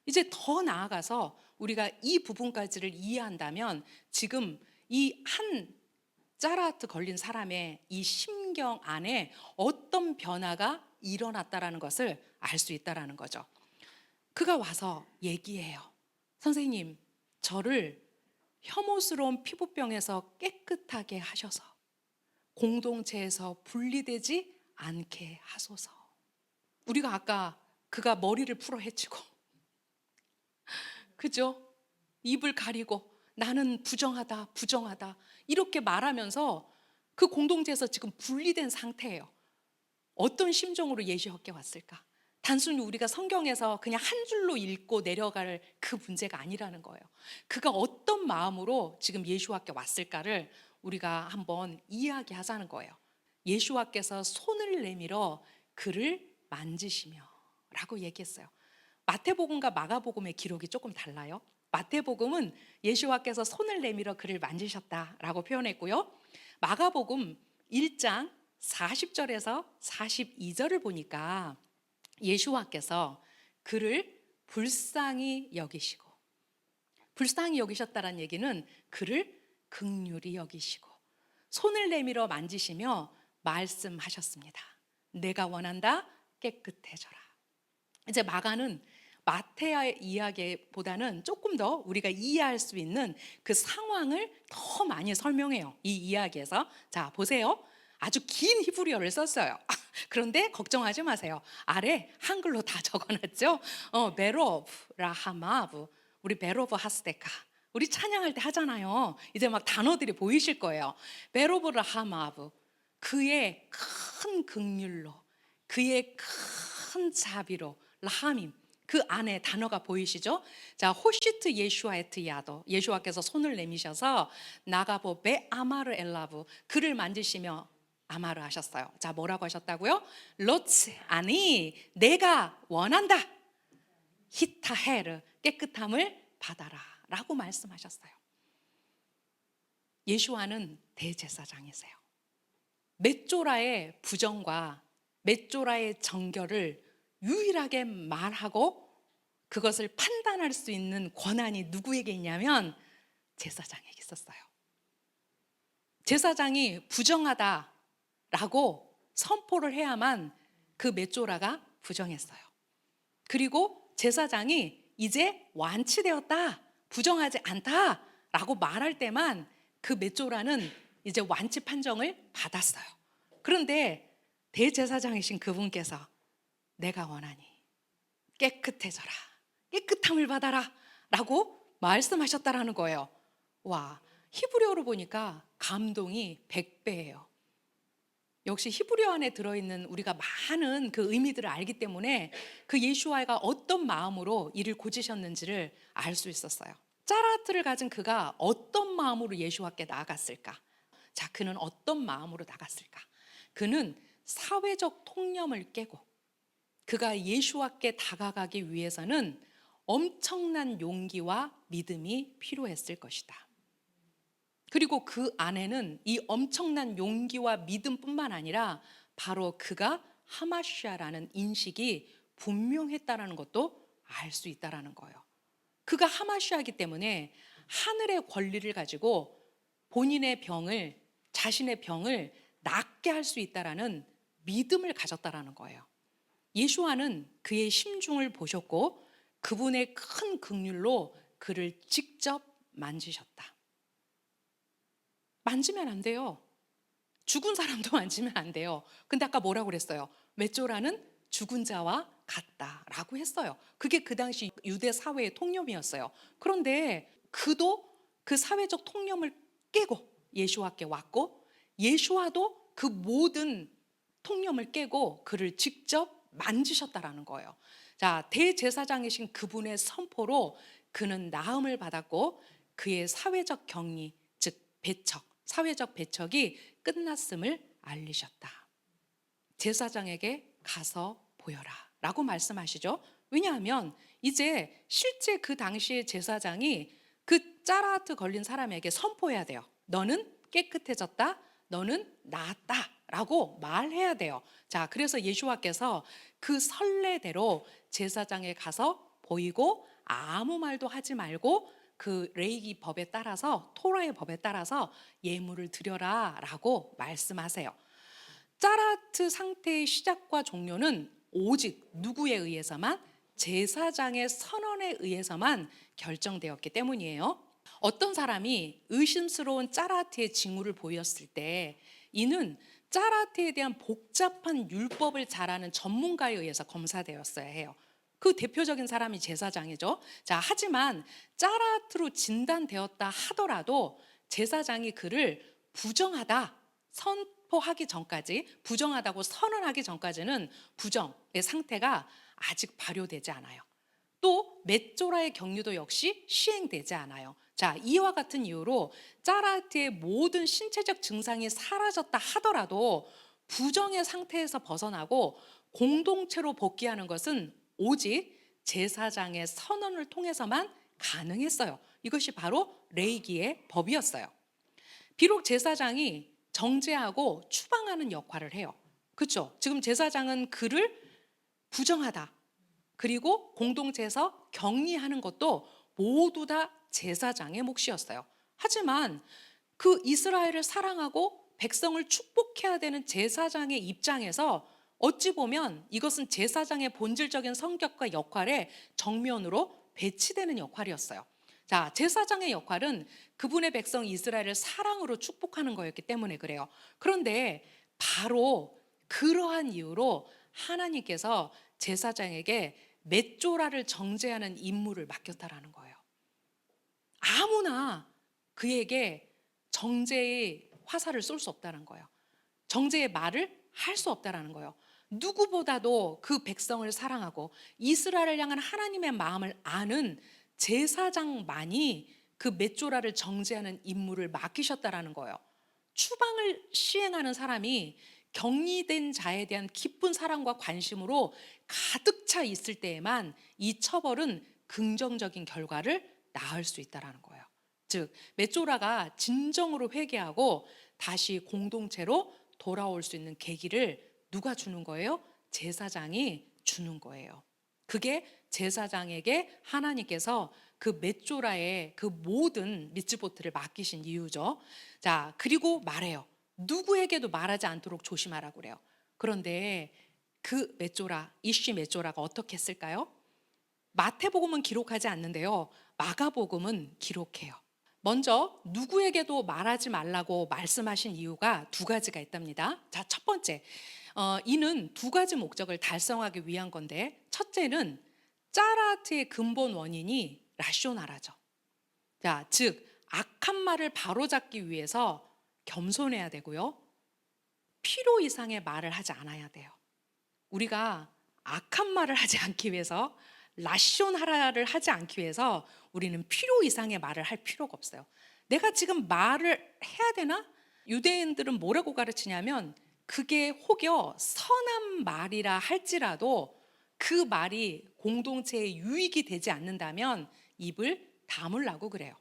이제 더 나아가서 우리가 이 부분까지를 이해한다면 지금 이 한 짜라하트 걸린 사람의 이 심경 안에 어떤 변화가 일어났다라는 것을 알 수 있다라는 거죠. 그가 와서 얘기해요. 선생님, 저를 혐오스러운 피부병에서 깨끗하게 하셔서 공동체에서 분리되지 않게 하소서. 우리가 아까 그가 머리를 풀어 헤치고 그죠? 입을 가리고 나는 부정하다, 부정하다 이렇게 말하면서 그 공동체에서 지금 분리된 상태예요. 어떤 심정으로 예수님께 왔을까? 단순히 우리가 성경에서 그냥 한 줄로 읽고 내려갈 그 문제가 아니라는 거예요. 그가 어떤 마음으로 지금 예수와께 왔을까를 우리가 한번 이야기하자는 거예요. 예수와께서 손을 내밀어 그를 만지시며 라고 얘기했어요. 마태복음과 마가복음의 기록이 조금 달라요. 마태복음은 예수와께서 손을 내밀어 그를 만지셨다라고 표현했고요. 마가복음 1장 40절에서 42절을 보니까 예수와께서 그를 불쌍히 여기시고, 불쌍히 여기셨다는 얘기는 그를 긍휼히 여기시고 손을 내밀어 만지시며 말씀하셨습니다. 내가 원한다, 깨끗해져라. 이제 마가는 마태의 이야기보다는 조금 더 우리가 이해할 수 있는 그 상황을 더 많이 설명해요. 이 이야기에서. 자, 보세요. 아주 긴 히브리어를 썼어요. 그런데 걱정하지 마세요. 아래 한글로 다 적어놨죠. 베로브 라하마브, 우리 베로브 하스데카, 우리 찬양할 때 하잖아요. 이제 막 단어들이 보이실 거예요. 베로브 라하마브, 그의 큰 긍휼로, 그의 큰 자비로, 라하밈, 그 안에 단어가 보이시죠? 자, 호시트 예슈아 에트야도, 예수와께서 손을 내미셔서 나가보 베 아마르 엘라브, 그를 만지시며 아마르 하셨어요. 자, 뭐라고 하셨다고요? 로츠 아니, 내가 원한다, 히타헤르, 깨끗함을 받아라 라고 말씀하셨어요. 예수와는 대제사장이세요. 맷조라의 부정과 맷조라의 정결을 유일하게 말하고 그것을 판단할 수 있는 권한이 누구에게 있냐면 제사장에게 있었어요. 제사장이 부정하다라고 선포를 해야만 그 맷조라가 부정했어요. 그리고 제사장이 이제 완치되었다, 부정하지 않다라고 말할 때만 그 맷조라는 이제 완치 판정을 받았어요. 그런데 대제사장이신 그분께서 내가 원하니 깨끗해져라, 깨끗함을 받아라 라고 말씀하셨다라는 거예요. 와, 히브리어로 보니까 감동이 100배예요. 역시 히브리어 안에 들어있는 우리가 많은 그 의미들을 알기 때문에 그 예수와가 어떤 마음으로 이를 고지셨는지를 알 수 있었어요. 짜라트를 가진 그가 어떤 마음으로 예수와께 나아갔을까? 자, 그는 어떤 마음으로 나갔을까? 그는 사회적 통념을 깨고 그가 예수와께 다가가기 위해서는 엄청난 용기와 믿음이 필요했을 것이다. 그리고 그 안에는 이 엄청난 용기와 믿음뿐만 아니라 바로 그가 하마시아라는 인식이 분명했다라는 것도 알 수 있다라는 거예요. 그가 하마시아이기 때문에 하늘의 권리를 가지고 본인의 병을, 자신의 병을 낫게 할 수 있다라는 믿음을 가졌다라는 거예요. 예수와는 그의 심중을 보셨고 그분의 큰 긍휼로 그를 직접 만지셨다. 만지면 안 돼요. 죽은 사람도 만지면 안 돼요. 근데 아까 뭐라고 그랬어요? 맷조라는 죽은 자와 같다라고 했어요. 그게 그 당시 유대 사회의 통념이었어요. 그런데 그도 그 사회적 통념을 깨고 예수와께 왔고 예수와도 그 모든 통념을 깨고 그를 직접 만지셨다라는 거예요. 자, 대제사장이신 그분의 선포로 그는 나음을 받았고 그의 사회적 격리, 즉 배척, 사회적 배척이 끝났음을 알리셨다. 제사장에게 가서 보여라 라고 말씀하시죠. 왜냐하면 이제 실제 그 당시의 제사장이 그 짜라트 걸린 사람에게 선포해야 돼요. 너는 깨끗해졌다, 너는 나았다 라고 말해야 돼요. 자, 그래서 예수와께서 그 선례대로 제사장에 가서 보이고 아무 말도 하지 말고 그 레위기 법에 따라서, 토라의 법에 따라서 예물을 드려라 라고 말씀하세요. 짜라트 상태의 시작과 종료는 오직 누구에 의해서만? 제사장의 선언에 의해서만 결정되었기 때문이에요. 어떤 사람이 의심스러운 짜라트의 징후를 보였을 때 이는 짜라트에 대한 복잡한 율법을 잘 아는 전문가에 의해서 검사되었어야 해요. 그 대표적인 사람이 제사장이죠. 자, 하지만 짜라트로 진단되었다 하더라도 제사장이 그를 부정하다 선포하기 전까지, 부정하다고 선언하기 전까지는 부정의 상태가 아직 발효되지 않아요. 또 맷조라의 격리도 역시 시행되지 않아요. 자, 이와 같은 이유로 짜라트의 모든 신체적 증상이 사라졌다 하더라도 부정의 상태에서 벗어나고 공동체로 복귀하는 것은 오직 제사장의 선언을 통해서만 가능했어요. 이것이 바로 레위기의 법이었어요. 비록 제사장이 정죄하고 추방하는 역할을 해요. 그렇죠? 지금 제사장은 그를 부정하다, 그리고 공동체에서 격리하는 것도 모두 다 제사장의 몫이었어요. 하지만 그 이스라엘을 사랑하고 백성을 축복해야 되는 제사장의 입장에서 어찌 보면 이것은 제사장의 본질적인 성격과 역할에 정면으로 배치되는 역할이었어요. 자, 제사장의 역할은 그분의 백성 이스라엘을 사랑으로 축복하는 거였기 때문에 그래요. 그런데 바로 그러한 이유로 하나님께서 제사장에게 맷조라를 정죄하는 임무를 맡겼다라는 거예요. 아무나 그에게 정죄의 화살을 쏠 수 없다는 거예요. 정죄의 말을 할 수 없다라는 거예요. 누구보다도 그 백성을 사랑하고 이스라엘을 향한 하나님의 마음을 아는 제사장만이 그 맷조라를 정죄하는 임무를 맡기셨다라는 거예요. 추방을 시행하는 사람이 격리된 자에 대한 깊은 사랑과 관심으로 가득 차 있을 때에만 이 처벌은 긍정적인 결과를 낳을 수 있다라는 거예요. 즉, 맷조라가 진정으로 회개하고 다시 공동체로 돌아올 수 있는 계기를 누가 주는 거예요? 제사장이 주는 거예요. 그게 제사장에게 하나님께서 그 맷조라의 그 모든 미츠보트를 맡기신 이유죠. 자, 그리고 말해요. 누구에게도 말하지 않도록 조심하라고 그래요. 그런데 그 맷조라, 이쉬 맷조라가 어떻게 했을까요? 마태복음은 기록하지 않는데요. 마가복음은 기록해요. 먼저 누구에게도 말하지 말라고 말씀하신 이유가 두 가지가 있답니다. 자, 첫 번째, 이는 두 가지 목적을 달성하기 위한 건데, 첫째는 짜라트의 근본 원인이 라쇼나라죠. 자, 즉 악한 말을 바로잡기 위해서 겸손해야 되고요. 필요 이상의 말을 하지 않아야 돼요. 우리가 악한 말을 하지 않기 위해서, 라쇼나라를 하지 않기 위해서 우리는 필요 이상의 말을 할 필요가 없어요. 내가 지금 말을 해야 되나? 유대인들은 뭐라고 가르치냐면 그게 혹여 선한 말이라 할지라도 그 말이 공동체에 유익이 되지 않는다면 입을 다물라고 그래요.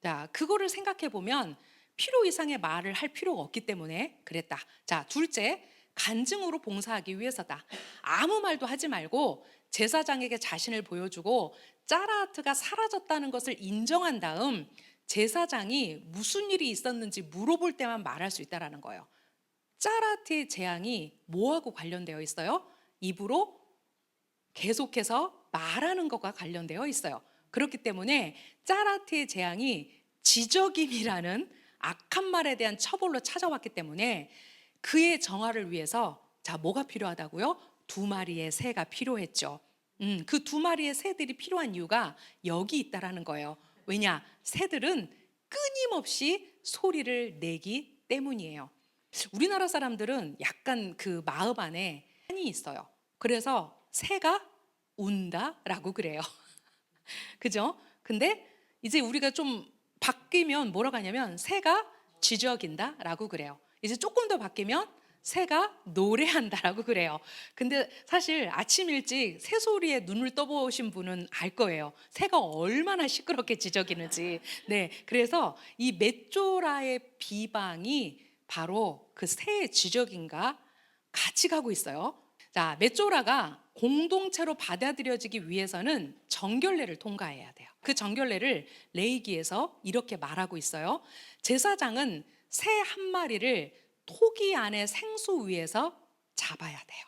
자, 그거를 생각해 보면 필요 이상의 말을 할 필요가 없기 때문에 그랬다. 자, 둘째, 간증으로 봉사하기 위해서다. 아무 말도 하지 말고 제사장에게 자신을 보여주고 짜라하트가 사라졌다는 것을 인정한 다음 제사장이 무슨 일이 있었는지 물어볼 때만 말할 수 있다는 거예요. 짜라하트의 재앙이 뭐하고 관련되어 있어요? 입으로 계속해서 말하는 것과 관련되어 있어요. 그렇기 때문에 짜라하트의 재앙이 지적임이라는 악한 말에 대한 처벌로 찾아왔기 때문에 그의 정화를 위해서, 자, 뭐가 필요하다고요? 2마리의 새가 필요했죠. 그 2마리의 새들이 필요한 이유가 여기 있다라는 거예요. 왜냐? 새들은 끊임없이 소리를 내기 때문이에요. 우리나라 사람들은 약간 그 마음 안에 한이 있어요. 그래서 새가 운다라고 그래요. 그죠? 근데 이제 우리가 좀 바뀌면 뭐라고 하냐면 새가 지저귀다라고 그래요. 이제 조금 더 바뀌면 새가 노래한다라고 그래요. 근데 사실 아침 일찍 새소리에 눈을 떠보신 분은 알 거예요. 새가 얼마나 시끄럽게 지저귀는지. 네, 그래서 이 맷조라의 비방이 바로 그 새의 지저귀인가 같이 가고 있어요. 자, 맷조라가 공동체로 받아들여지기 위해서는 정결례를 통과해야 돼요. 그 정결례를 레위기에서 이렇게 말하고 있어요. 제사장은 새 한 마리를 토기 안에 생수 위에서 잡아야 돼요.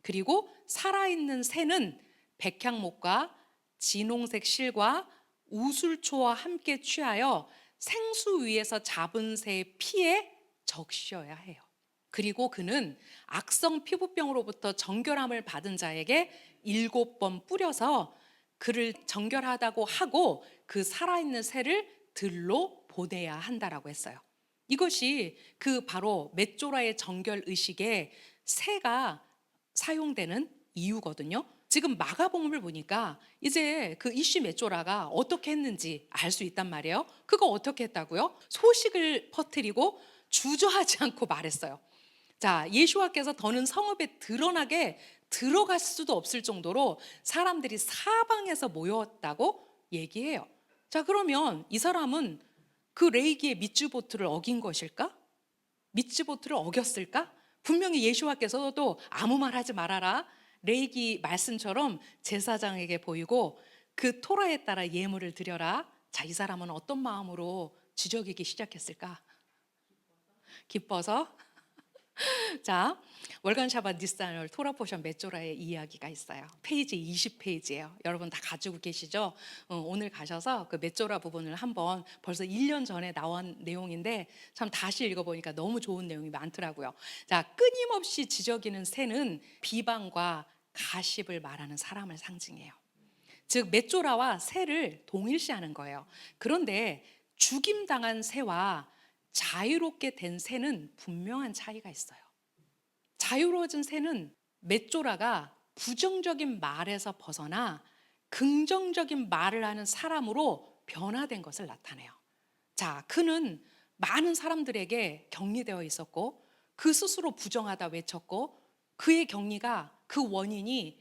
그리고 살아있는 새는 백향목과 진홍색 실과 우술초와 함께 취하여 생수 위에서 잡은 새의 피에 적셔야 해요. 그리고 그는 악성 피부병으로부터 정결함을 받은 자에게 7번 뿌려서 그를 정결하다고 하고 그 살아있는 새를 들로 보내야 한다라고 했어요. 이것이 그 바로 맷조라의 정결 의식에 새가 사용되는 이유거든요. 지금 마가복음을 보니까 이제 그 이슈 메쪼라가 어떻게 했는지 알 수 있단 말이에요. 그거 어떻게 했다고요? 소식을 퍼뜨리고 주저하지 않고 말했어요. 자, 예수와께서 더는 성읍에 드러나게 들어갈 수도 없을 정도로 사람들이 사방에서 모였다고 얘기해요. 자, 그러면 이 사람은 그 레이기의 미츠보트를 어긴 것일까? 미츠보트를 어겼을까? 분명히 예수와께서도 아무 말 하지 말아라, 레이기 말씀처럼 제사장에게 보이고 그 토라에 따라 예물을 드려라. 자, 이 사람은 어떤 마음으로 지적이기 시작했을까? 기뻐서. 자, 월간 샤bat 니스산월 토라 포션 메쪼라의 이야기가 있어요. 페이지 20페이지예요. 여러분 다 가지고 계시죠? 오늘 가셔서 그 메쪼라 부분을 한번, 벌써 1년 전에 나온 내용인데 참 다시 읽어보니까 너무 좋은 내용이 많더라고요. 자, 끊임없이 지저귀는 새는 비방과 가십을 말하는 사람을 상징해요. 즉 메쪼라와 새를 동일시하는 거예요. 그런데 죽임당한 새와 자유롭게 된 새는 분명한 차이가 있어요. 자유로워진 새는 메쪼라가 부정적인 말에서 벗어나 긍정적인 말을 하는 사람으로 변화된 것을 나타내요. 자, 그는 많은 사람들에게 격리되어 있었고 그 스스로 부정하다 외쳤고 그의 격리가, 그 원인이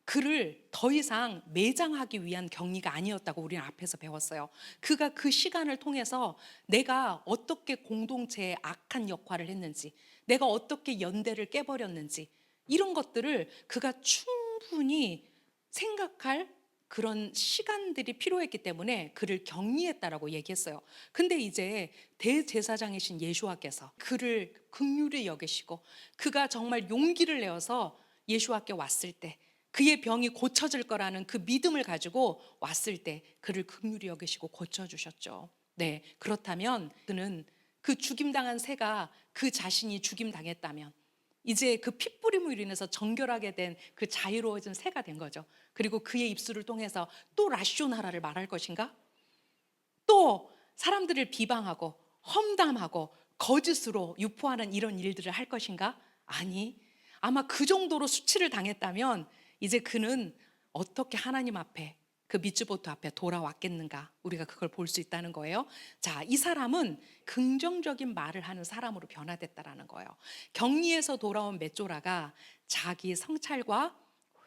그를 더 이상 매장하기 위한 격리가 아니었다고 우리는 앞에서 배웠어요. 그가 그 시간을 통해서 내가 어떻게 공동체에 악한 역할을 했는지, 내가 어떻게 연대를 깨버렸는지, 이런 것들을 그가 충분히 생각할 그런 시간들이 필요했기 때문에 그를 격리했다라고 얘기했어요. 근데 이제 대제사장이신 예수와께서 그를 긍휼히 여기시고 그가 정말 용기를 내어서 예수와께 왔을 때, 그의 병이 고쳐질 거라는 그 믿음을 가지고 왔을 때 그를 긍휼히 여기시고 고쳐주셨죠. 네, 그렇다면 그는 그 죽임당한 새가 그 자신이 죽임당했다면 이제 그 핏부림으로 인해서 정결하게 된 그 자유로워진 새가 된 거죠. 그리고 그의 입술을 통해서 또 라쇼나라를 말할 것인가? 또 사람들을 비방하고 험담하고 거짓으로 유포하는 이런 일들을 할 것인가? 아니, 아마 그 정도로 수치를 당했다면 이제 그는 어떻게 하나님 앞에, 그 미츠보트 앞에 돌아왔겠는가? 우리가 그걸 볼 수 있다는 거예요. 자, 이 사람은 긍정적인 말을 하는 사람으로 변화됐다라는 거예요. 격리에서 돌아온 메쪼라가 자기 성찰과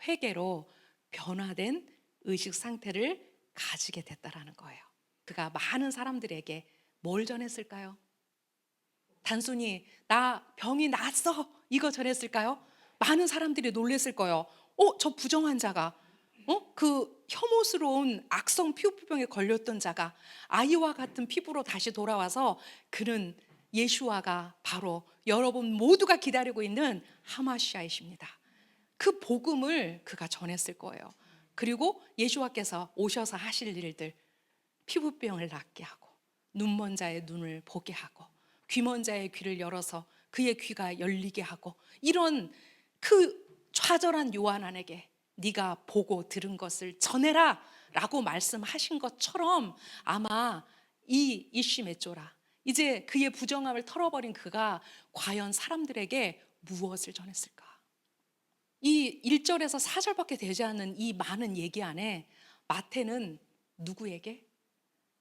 회개로 변화된 의식 상태를 가지게 됐다라는 거예요. 그가 많은 사람들에게 뭘 전했을까요? 단순히 나 병이 났어 이거 전했을까요? 많은 사람들이 놀랬을 거예요. 저 부정환자가, 그 혐오스러운 악성 피부병에 걸렸던 자가 아이와 같은 피부로 다시 돌아와서 그는 예수와가 바로 여러분 모두가 기다리고 있는 하마시아이십니다. 그 복음을 그가 전했을 거예요. 그리고 예수와께서 오셔서 하실 일들, 피부병을 낫게 하고 눈먼 자의 눈을 보게 하고 귀먼 자의 귀를 열어서 그의 귀가 열리게 하고, 이런 그 좌절한 요한안에게 네가 보고 들은 것을 전해라 라고 말씀하신 것처럼 아마 이 이시메쪼라, 이제 그의 부정함을 털어버린 그가 과연 사람들에게 무엇을 전했을까? 이 1절에서 4절밖에 되지 않는 이 많은 얘기 안에 마태는 누구에게?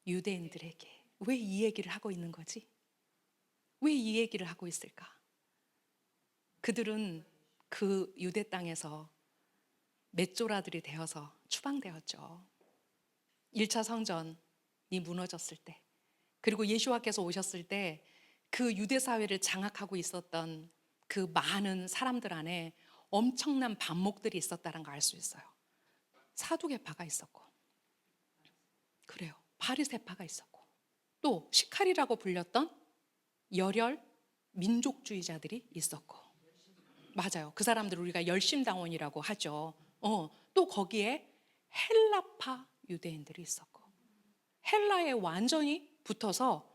유대인들에게. 왜 이 얘기를 하고 있는 거지? 왜 이 얘기를 하고 있을까? 그들은 그 유대 땅에서 맷조라들이 되어서 추방되었죠. 1차 성전이 무너졌을 때, 그리고 예수와께서 오셨을 때 그 유대 사회를 장악하고 있었던 그 많은 사람들 안에 엄청난 반목들이 있었다는 걸 알 수 있어요. 사두개파가 있었고, 그래요, 바리새파가 있었고, 또 시칼이라고 불렸던 열혈 민족주의자들이 있었고, 맞아요, 그 사람들 우리가 열심당원이라고 하죠. 또 거기에 헬라파 유대인들이 있었고, 헬라에 완전히 붙어서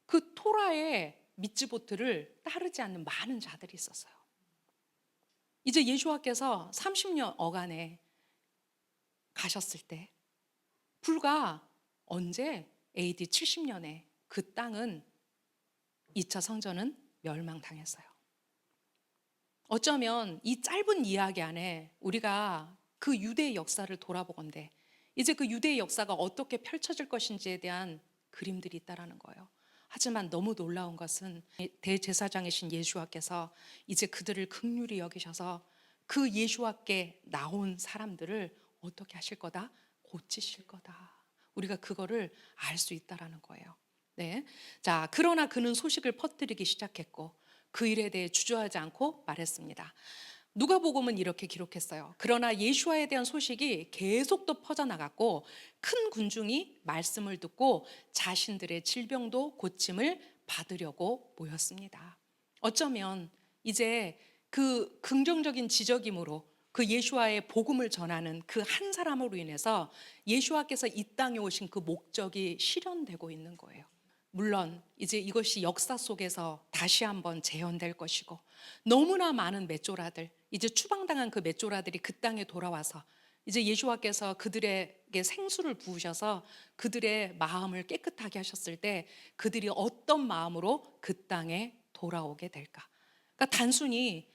그 토라의 미츠보트를 따르지 않는 많은 자들이 있었어요. 이제 예수와께서 30년 어간에 가셨을 때, 불과 언제? AD 70년에 그 땅은 2차 성전은 멸망당했어요. 어쩌면 이 짧은 이야기 안에 우리가 그 유대의 역사를 돌아보건대 이제 그 유대의 역사가 어떻게 펼쳐질 것인지에 대한 그림들이 있다라는 거예요. 하지만 너무 놀라운 것은 대제사장이신 예수와께서 이제 그들을 긍휼히 여기셔서 그 예수와께 나온 사람들을 어떻게 하실 거다? 고치실 거다. 우리가 그거를 알 수 있다라는 거예요. 네. 자, 그러나 그는 소식을 퍼뜨리기 시작했고 그 일에 대해 주저하지 않고 말했습니다. 누가복음은 이렇게 기록했어요. 그러나 예수와에 대한 소식이 계속 또 퍼져나갔고 큰 군중이 말씀을 듣고 자신들의 질병도 고침을 받으려고 모였습니다. 어쩌면 이제 그 긍정적인 지적임으로 그 예수와의 복음을 전하는 그 한 사람으로 인해서 예수와께서 이 땅에 오신 그 목적이 실현되고 있는 거예요. 물론 이제 이것이 역사 속에서 다시 한번 재현될 것이고 너무나 많은 맷조라들, 이제 추방당한 그 맷조라들이 그 땅에 돌아와서 이제 예수와께서 그들에게 생수를 부으셔서 그들의 마음을 깨끗하게 하셨을 때 그들이 어떤 마음으로 그 땅에 돌아오게 될까? 그러니까 단순히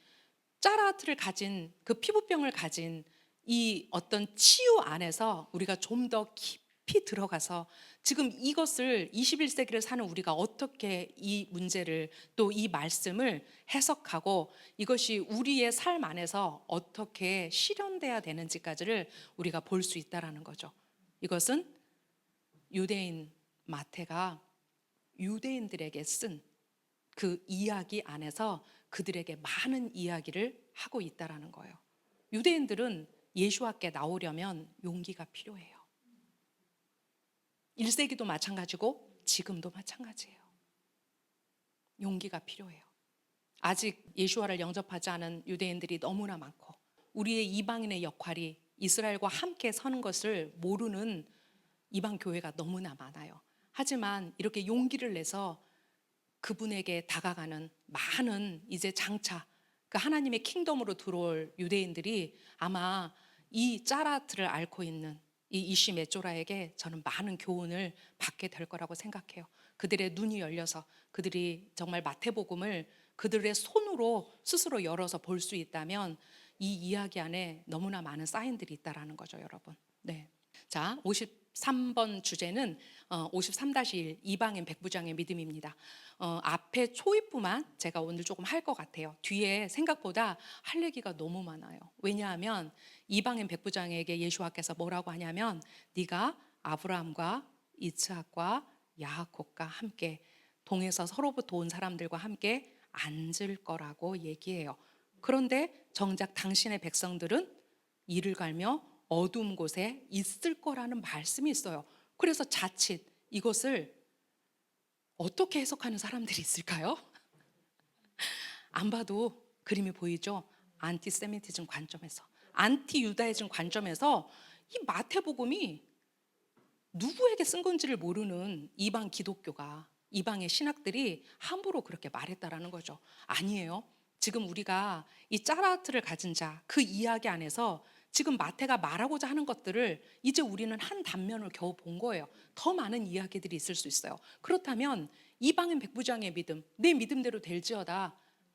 짜라트를 가진 그 피부병을 가진 이 어떤 치유 안에서 우리가 좀 더 깊이 들어가서 지금 이것을 21세기를 사는 우리가 어떻게 이 문제를 또 이 말씀을 해석하고 이것이 우리의 삶 안에서 어떻게 실현돼야 되는지까지를 우리가 볼 수 있다라는 거죠. 이것은 유대인 마태가 유대인들에게 쓴 그 이야기 안에서 그들에게 많은 이야기를 하고 있다라는 거예요. 유대인들은 예수와께 나오려면 용기가 필요해요. 1세기도 마찬가지고 지금도 마찬가지예요. 용기가 필요해요. 아직 예수와를 영접하지 않은 유대인들이 너무나 많고 우리의 이방인의 역할이 이스라엘과 함께 서는 것을 모르는 이방 교회가 너무나 많아요. 하지만 이렇게 용기를 내서 그분에게 다가가는 많은 이제 장차 그 하나님의 킹덤으로 들어올 유대인들이 아마 이 짜라트를 앓고 있는 이 이시 메조라에게 저는 많은 교훈을 받게 될 거라고 생각해요. 그들의 눈이 열려서 그들이 정말 마태복음을 그들의 손으로 스스로 열어서 볼 수 있다면 이 이야기 안에 너무나 많은 사인들이 있다라는 거죠, 여러분. 네. 자, 53번 주제는 53-1 이방인 백부장의 믿음입니다. 앞에 초입부만 제가 오늘 조금 할 것 같아요. 뒤에 생각보다 할 얘기가 너무 많아요. 왜냐하면 이방인 백부장에게 예수와께서 뭐라고 하냐면 네가 아브라함과 이스학과 야곱과 함께 동에서 서로부터 온 사람들과 함께 앉을 거라고 얘기해요. 그런데 정작 당신의 백성들은 이를 갈며 어두운 곳에 있을 거라는 말씀이 있어요. 그래서 자칫 이것을 어떻게 해석하는 사람들이 있을까요? 안 봐도 그림이 보이죠? 안티세미티즘 관점에서, 안티 유다이즘 관점에서 이 마태복음이 누구에게 쓴 건지를 모르는 이방 기독교가, 이방의 신학들이 함부로 그렇게 말했다라는 거죠. 아니에요. 지금 우리가 이 짜라트를 가진 자, 그 이야기 안에서 지금 마태가 말하고자 하는 것들을 이제 우리는 한 단면을 겨우 본 거예요. 더 많은 이야기들이 있을 수 있어요. 그렇다면 이방인 백부장의 믿음, 내 믿음대로 될지어다.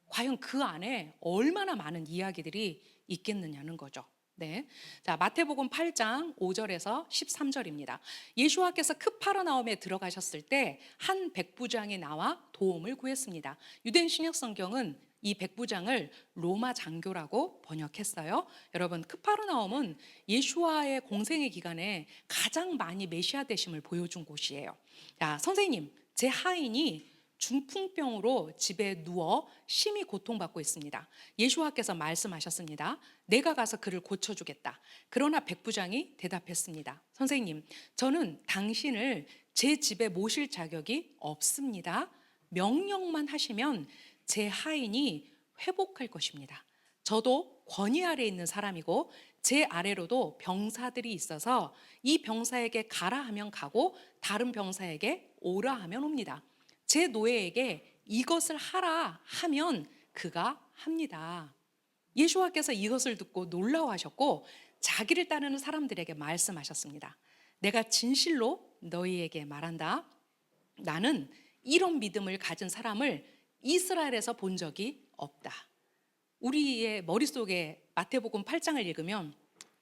과연 그 안에 얼마나 많은 이야기들이 있겠느냐는 거죠. 네. 자, 마태복음 8장 5절에서 13절입니다. 예수와께서 크파르나움에 들어가셨을 때 한 백부장이 나와 도움을 구했습니다. 유대인 신약 성경은 이 백부장을 로마 장교라고 번역했어요. 여러분, 크파르나움은 예수와의 공생의 기간에 가장 많이 메시아 되심을 보여준 곳이에요. 자, 선생님, 제 하인이 중풍병으로 집에 누워 심히 고통받고 있습니다. 예수와께서 말씀하셨습니다. 내가 가서 그를 고쳐주겠다. 그러나 백부장이 대답했습니다. 선생님, 저는 당신을 제 집에 모실 자격이 없습니다. 명령만 하시면 제 하인이 회복할 것입니다. 저도 권위 아래에 있는 사람이고 제 아래로도 병사들이 있어서 이 병사에게 가라 하면 가고 다른 병사에게 오라 하면 옵니다. 제 노예에게 이것을 하라 하면 그가 합니다. 예수와께서 이것을 듣고 놀라워하셨고 자기를 따르는 사람들에게 말씀하셨습니다. 내가 진실로 너희에게 말한다. 나는 이런 믿음을 가진 사람을 이스라엘에서 본 적이 없다. 우리의 머릿속에 마태복음 8장을 읽으면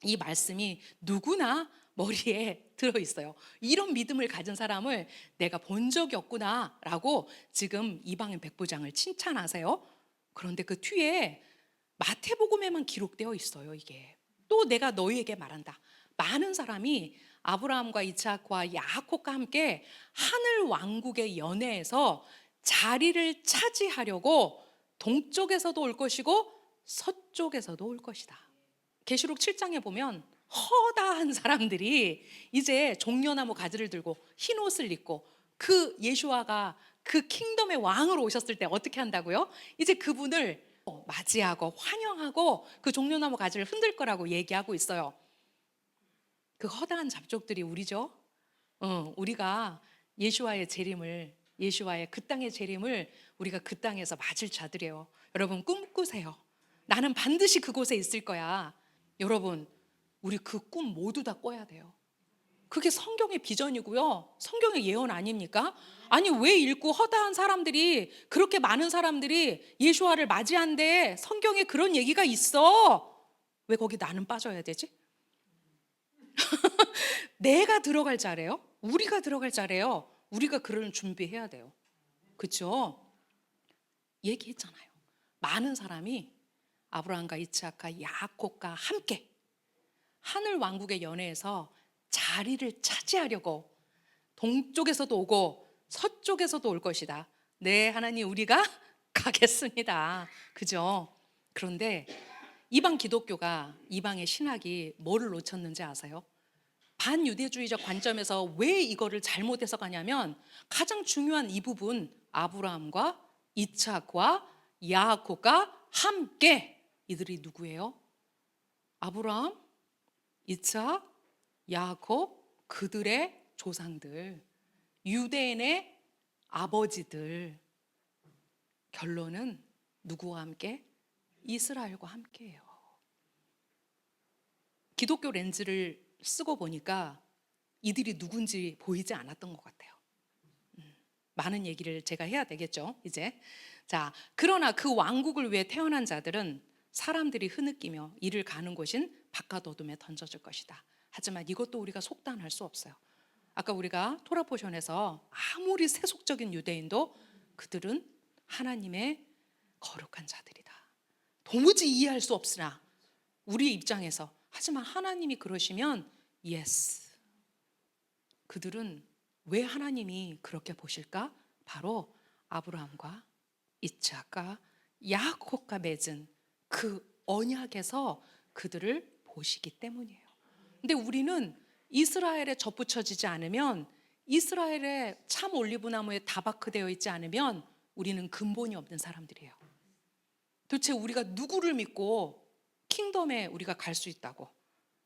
이 말씀이 누구나 머리에 들어 있어요. 이런 믿음을 가진 사람을 내가 본 적이 없구나라고 지금 이방인 백부장을 칭찬하세요. 그런데 그 뒤에 마태복음에만 기록되어 있어요. 이게 또 내가 너희에게 말한다. 많은 사람이 아브라함과 이삭과 야곱과 함께 하늘 왕국의 연회에서 자리를 차지하려고 동쪽에서도 올 것이고 서쪽에서도 올 것이다. 계시록 7장에 보면 허다한 사람들이 이제 종려나무 가지를 들고 흰 옷을 입고 그 예수와가 그 킹덤의 왕으로 오셨을 때 어떻게 한다고요? 이제 그분을 맞이하고 환영하고 그 종려나무 가지를 흔들 거라고 얘기하고 있어요. 그 허다한 잡족들이 우리죠. 우리가 예수와의 재림을, 예수와의 그 땅의 재림을 우리가 그 땅에서 맞을 자들이에요. 여러분 꿈꾸세요. 나는 반드시 그곳에 있을 거야. 여러분 우리 그 꿈 모두 다 꿔야 돼요. 그게 성경의 비전이고요. 성경의 예언 아닙니까? 아니 왜 읽고 허다한 사람들이 그렇게 많은 사람들이 예수와를 맞이한데 성경에 그런 얘기가 있어. 왜 거기 나는 빠져야 되지? 내가 들어갈 자리예요. 우리가 들어갈 자리예요. 우리가 그럴 준비해야 돼요. 그렇죠? 얘기했잖아요. 많은 사람이 아브라함과 이삭과 야곱과 함께 하늘 왕국의 연회에서 자리를 차지하려고 동쪽에서도 오고 서쪽에서도 올 것이다. 네, 하나님 우리가 가겠습니다. 그죠? 그런데 이방 기독교가, 이방의 신학이 뭐를 놓쳤는지 아세요? 반유대주의적 관점에서 왜 이거를 잘못 해석하냐면 가장 중요한 이 부분, 아브라함과 이삭과 야곱과 함께, 이들이 누구예요? 아브라함, 이삭, 야곱, 그들의 조상들, 유대인의 아버지들. 결론은 누구와 함께? 이스라엘과 함께예요. 기독교 렌즈를 쓰고 보니까 이들이 누군지 보이지 않았던 것 같아요. 많은 얘기를 제가 해야 되겠죠, 이제. 자, 그러나 그 왕국을 위해 태어난 자들은 사람들이 흐느끼며 이를 가는 곳인 바깥 어둠에 던져질 것이다. 하지만 이것도 우리가 속단할 수 없어요. 아까 우리가 토라 포션에서 아무리 세속적인 유대인도 그들은 하나님의 거룩한 자들이다. 도무지 이해할 수 없으나 우리 입장에서, 하지만 하나님이 그러시면 예스. 그들은 왜 하나님이 그렇게 보실까? 바로 아브라함과 이삭과 야곱과 맺은 그 언약에서 그들을 보시기 때문이에요. 근데 우리는 이스라엘에 접붙여지지 않으면, 이스라엘의 참 올리브나무에 다바크되어 있지 않으면 우리는 근본이 없는 사람들이에요. 도대체 우리가 누구를 믿고 킹덤에 우리가 갈 수 있다고,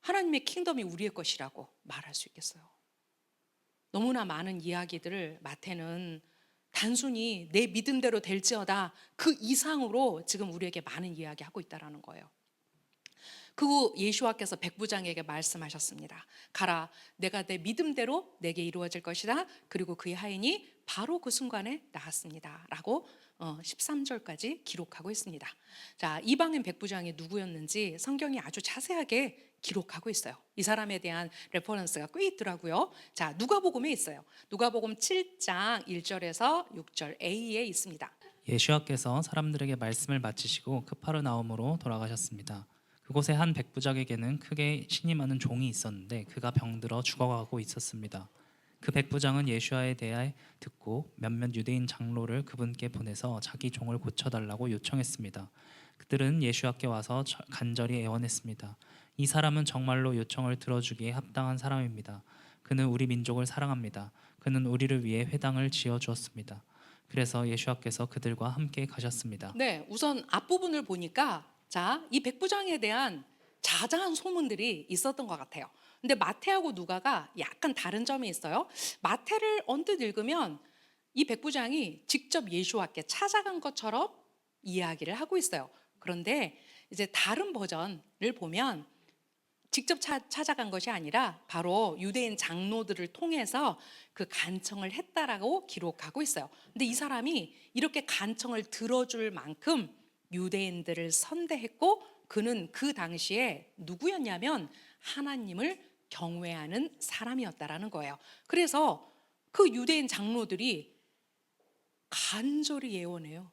하나님의 킹덤이 우리의 것이라고 말할 수 있겠어요? 너무나 많은 이야기들을 마태는 단순히 내 믿음대로 될지어다 그 이상으로 지금 우리에게 많은 이야기하고 있다는 거예요. 그 후 예수와께서 백부장에게 말씀하셨습니다. 가라, 내가 내 믿음대로 내게 이루어질 것이다. 그리고 그의 하인이 바로 그 순간에 나았습니다 라고 13절까지 기록하고 있습니다. 자, 이방인 백부장이 누구였는지 성경이 아주 자세하게 기록하고 있어요. 이 사람에 대한 레퍼런스가 꽤 있더라고요. 자, 누가복음에 있어요. 누가복음 7장 1절에서 6절 A에 있습니다. 예수와께서 사람들에게 말씀을 마치시고 크파르나움으로 돌아가셨습니다. 그곳에 한 백부장에게는 크게 신임하는 종이 있었는데 그가 병들어 죽어가고 있었습니다. 그 백부장은 예수와에 대해 듣고 몇몇 유대인 장로를 그분께 보내서 자기 종을 고쳐달라고 요청했습니다. 그들은 예수와께 와서 간절히 애원했습니다. 이 사람은 정말로 요청을 들어주기에 합당한 사람입니다. 그는 우리 민족을 사랑합니다. 그는 우리를 위해 회당을 지어주었습니다. 그래서 예수와께서 그들과 함께 가셨습니다. 네, 우선 앞부분을 보니까 자, 이 백부장에 대한 자자한 소문들이 있었던 것 같아요. 근데 마태하고 누가가 약간 다른 점이 있어요. 마태를 언뜻 읽으면 이 백부장이 직접 예수와께 찾아간 것처럼 이야기를 하고 있어요. 그런데 이제 다른 버전을 보면 직접 찾아간 것이 아니라 바로 유대인 장로들을 통해서 그 간청을 했다라고 기록하고 있어요. 근데 이 사람이 이렇게 간청을 들어줄 만큼 유대인들을 선대했고 그는 그 당시에 누구였냐면 하나님을 경외하는 사람이었다라는 거예요. 그래서 그 유대인 장로들이 간절히 예언해요.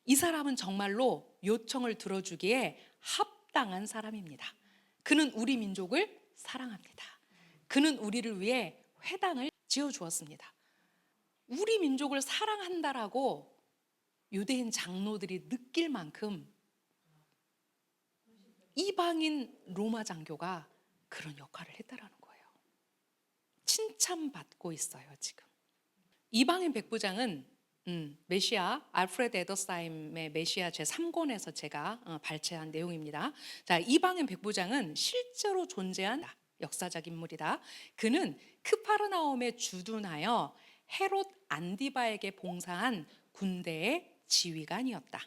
이 사람은 정말로 요청을 들어주기에 합당한 사람입니다. 그는 우리 민족을 사랑합니다. 그는 우리를 위해 회당을 지어주었습니다. 우리 민족을 사랑한다라고 유대인 장로들이 느낄 만큼 이방인 로마 장교가 그런 역할을 했다라는 거예요. 칭찬받고 있어요, 지금. 이방인 백부장은 메시아 알프레드 에더사임의 메시아 제3권에서 제가 발췌한 내용입니다. 자, 이방인 백부장은 실제로 존재한 역사적 인물이다. 그는 크파르나움에 주둔하여 헤롯 안디바에게 봉사한 군대의 지휘관이었다.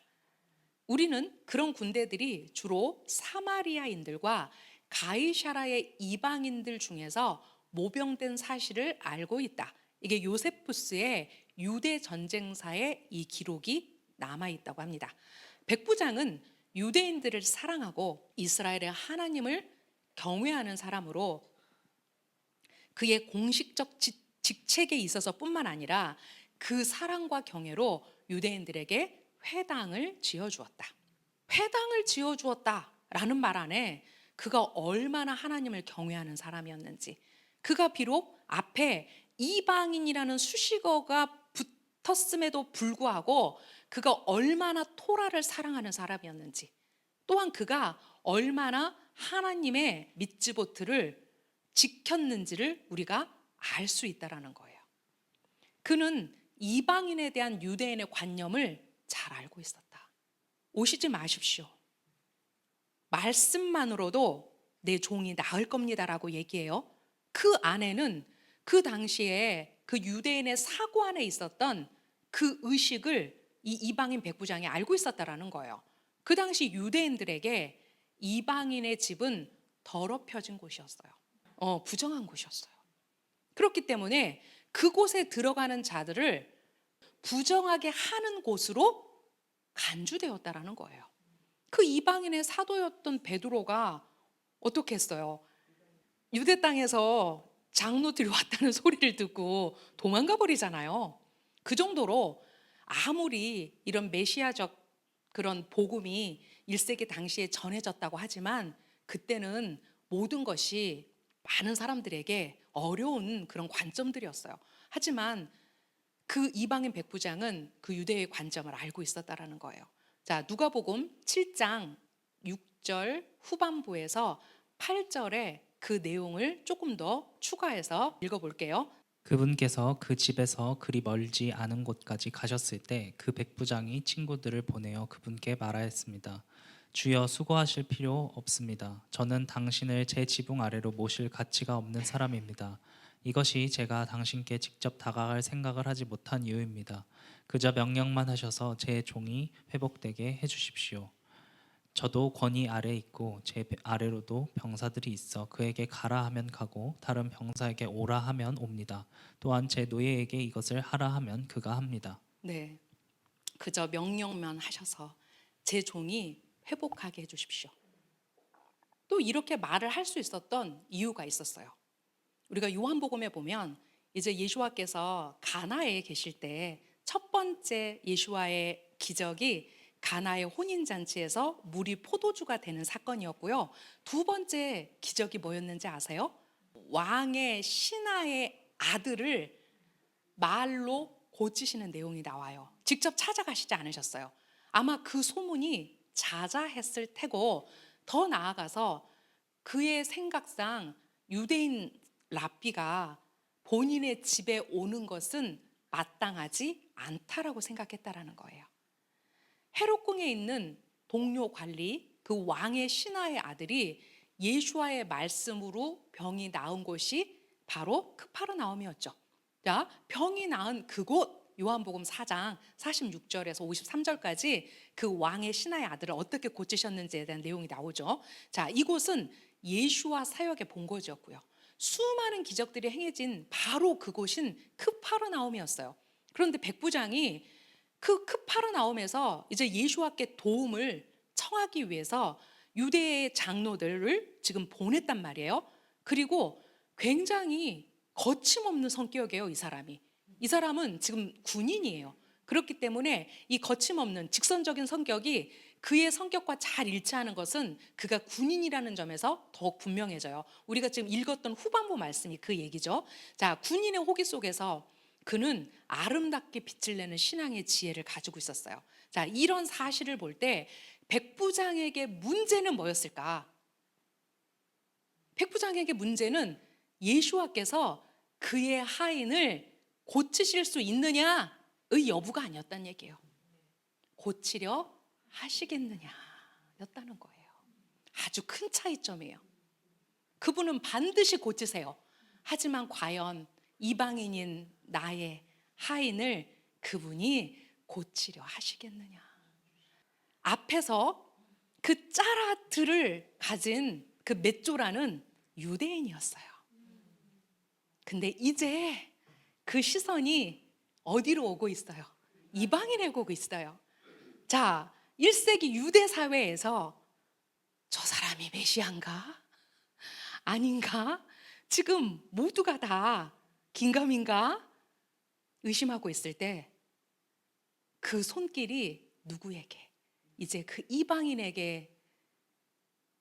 우리는 그런 군대들이 주로 사마리아인들과 가이샤라의 이방인들 중에서 모병된 사실을 알고 있다. 이게 요세푸스의 유대 전쟁사에 이 기록이 남아 있다고 합니다. 백부장은 유대인들을 사랑하고 이스라엘의 하나님을 경외하는 사람으로 그의 공식적 직책에 있어서뿐만 아니라 그 사랑과 경외로 유대인들에게 회당을 지어주었다. 회당을 지어주었다라는 말 안에 그가 얼마나 하나님을 경외하는 사람이었는지, 그가 비록 앞에 이방인이라는 수식어가 붙었음에도 불구하고 그가 얼마나 토라를 사랑하는 사람이었는지, 또한 그가 얼마나 하나님의 미tzvot를 지켰는지를 우리가 알 수 있다라는 거예요. 그는 이방인에 대한 유대인의 관념을 잘 알고 있었다. 오시지 마십시오. 말씀만으로도 내 종이 나을 겁니다라고 얘기해요. 그 안에는 그 당시에 그 유대인의 사고 안에 있었던 그 의식을 이 이방인 백부장이 알고 있었다라는 거예요. 그 당시 유대인들에게 이방인의 집은 더럽혀진 곳이었어요. 부정한 곳이었어요. 그렇기 때문에 그곳에 들어가는 자들을 부정하게 하는 곳으로 간주되었다라는 거예요. 그 이방인의 사도였던 베드로가 어떻게 했어요? 유대 땅에서 장로들이 왔다는 소리를 듣고 도망가 버리잖아요. 그 정도로 아무리 이런 메시아적 그런 복음이 1세기 당시에 전해졌다고 하지만 그때는 모든 것이 많은 사람들에게 어려운 그런 관점들이었어요. 하지만 그 이방인 백부장은 그 유대의 관점을 알고 있었다라는 거예요. 자, 누가복음 7장 6절 후반부에서 8절에 그 내용을 조금 더 추가해서 읽어볼게요. 그분께서 그 집에서 그리 멀지 않은 곳까지 가셨을 때 그 백부장이 친구들을 보내어 그분께 말하였습니다. 주여, 수고하실 필요 없습니다. 저는 당신을 제 지붕 아래로 모실 가치가 없는 사람입니다. 이것이 제가 당신께 직접 다가갈 생각을 하지 못한 이유입니다. 그저 명령만 하셔서 제 종이 회복되게 해주십시오. 저도 권위 아래 있고 제 아래로도 병사들이 있어 그에게 가라 하면 가고 다른 병사에게 오라 하면 옵니다. 또한 제 노예에게 이것을 하라 하면 그가 합니다. 네, 그저 명령만 하셔서 제 종이 회복하게 해주십시오. 또 이렇게 말을 할 수 있었던 이유가 있었어요. 우리가 요한복음에 보면 이제 예수와께서 가나에 계실 때 첫 번째 예수와의 기적이 가나의 혼인잔치에서 물이 포도주가 되는 사건이었고요. 두 번째 기적이 뭐였는지 아세요? 왕의 신하의 아들을 말로 고치시는 내용이 나와요. 직접 찾아가시지 않으셨어요. 아마 그 소문이 자자했을 테고, 더 나아가서 그의 생각상 유대인 랍비가 본인의 집에 오는 것은 마땅하지 않다라고 생각했다라는 거예요. 헤롯궁에 있는 동료 관리, 그 왕의 신하의 아들이 예수와의 말씀으로 병이 나은 곳이 바로 크파르나움이었죠. 자, 병이 나은 그곳, 요한복음 4장 46절에서 53절까지 그 왕의 신하의 아들을 어떻게 고치셨는지에 대한 내용이 나오죠. 자, 이곳은 예수와 사역의 본거지였고요. 수많은 기적들이 행해진 바로 그곳인 크파르나움이었어요. 그런데 백부장이 그 크파르나움에서 이제 예수와께 도움을 청하기 위해서 유대의 장로들을 지금 보냈단 말이에요. 그리고 굉장히 거침없는 성격이에요, 이 사람이. 이 사람은 지금 군인이에요. 그렇기 때문에 이 거침없는 직선적인 성격이 그의 성격과 잘 일치하는 것은 그가 군인이라는 점에서 더욱 분명해져요. 우리가 지금 읽었던 후반부 말씀이 그 얘기죠. 자, 군인의 호기 속에서 그는 아름답게 빛을 내는 신앙의 지혜를 가지고 있었어요. 자, 이런 사실을 볼 때 백부장에게 문제는 뭐였을까? 백부장에게 문제는 예수와께서 그의 하인을 고치실 수 있느냐의 여부가 아니었다는 얘기예요. 고치려 하시겠느냐였다는 거예요. 아주 큰 차이점이에요. 그분은 반드시 고치세요. 하지만 과연 이방인인 나의 하인을 그분이 고치려 하시겠느냐. 앞에서 그 짜라들을 가진 그 맷조라는 유대인이었어요. 근데 이제 그 시선이 어디로 오고 있어요? 이방인에게 오고 있어요. 자, 1세기 유대 사회에서 저 사람이 메시아인가? 아닌가? 지금 모두가 다 긴가민가 의심하고 있을 때 그 손길이 누구에게? 이제 그 이방인에게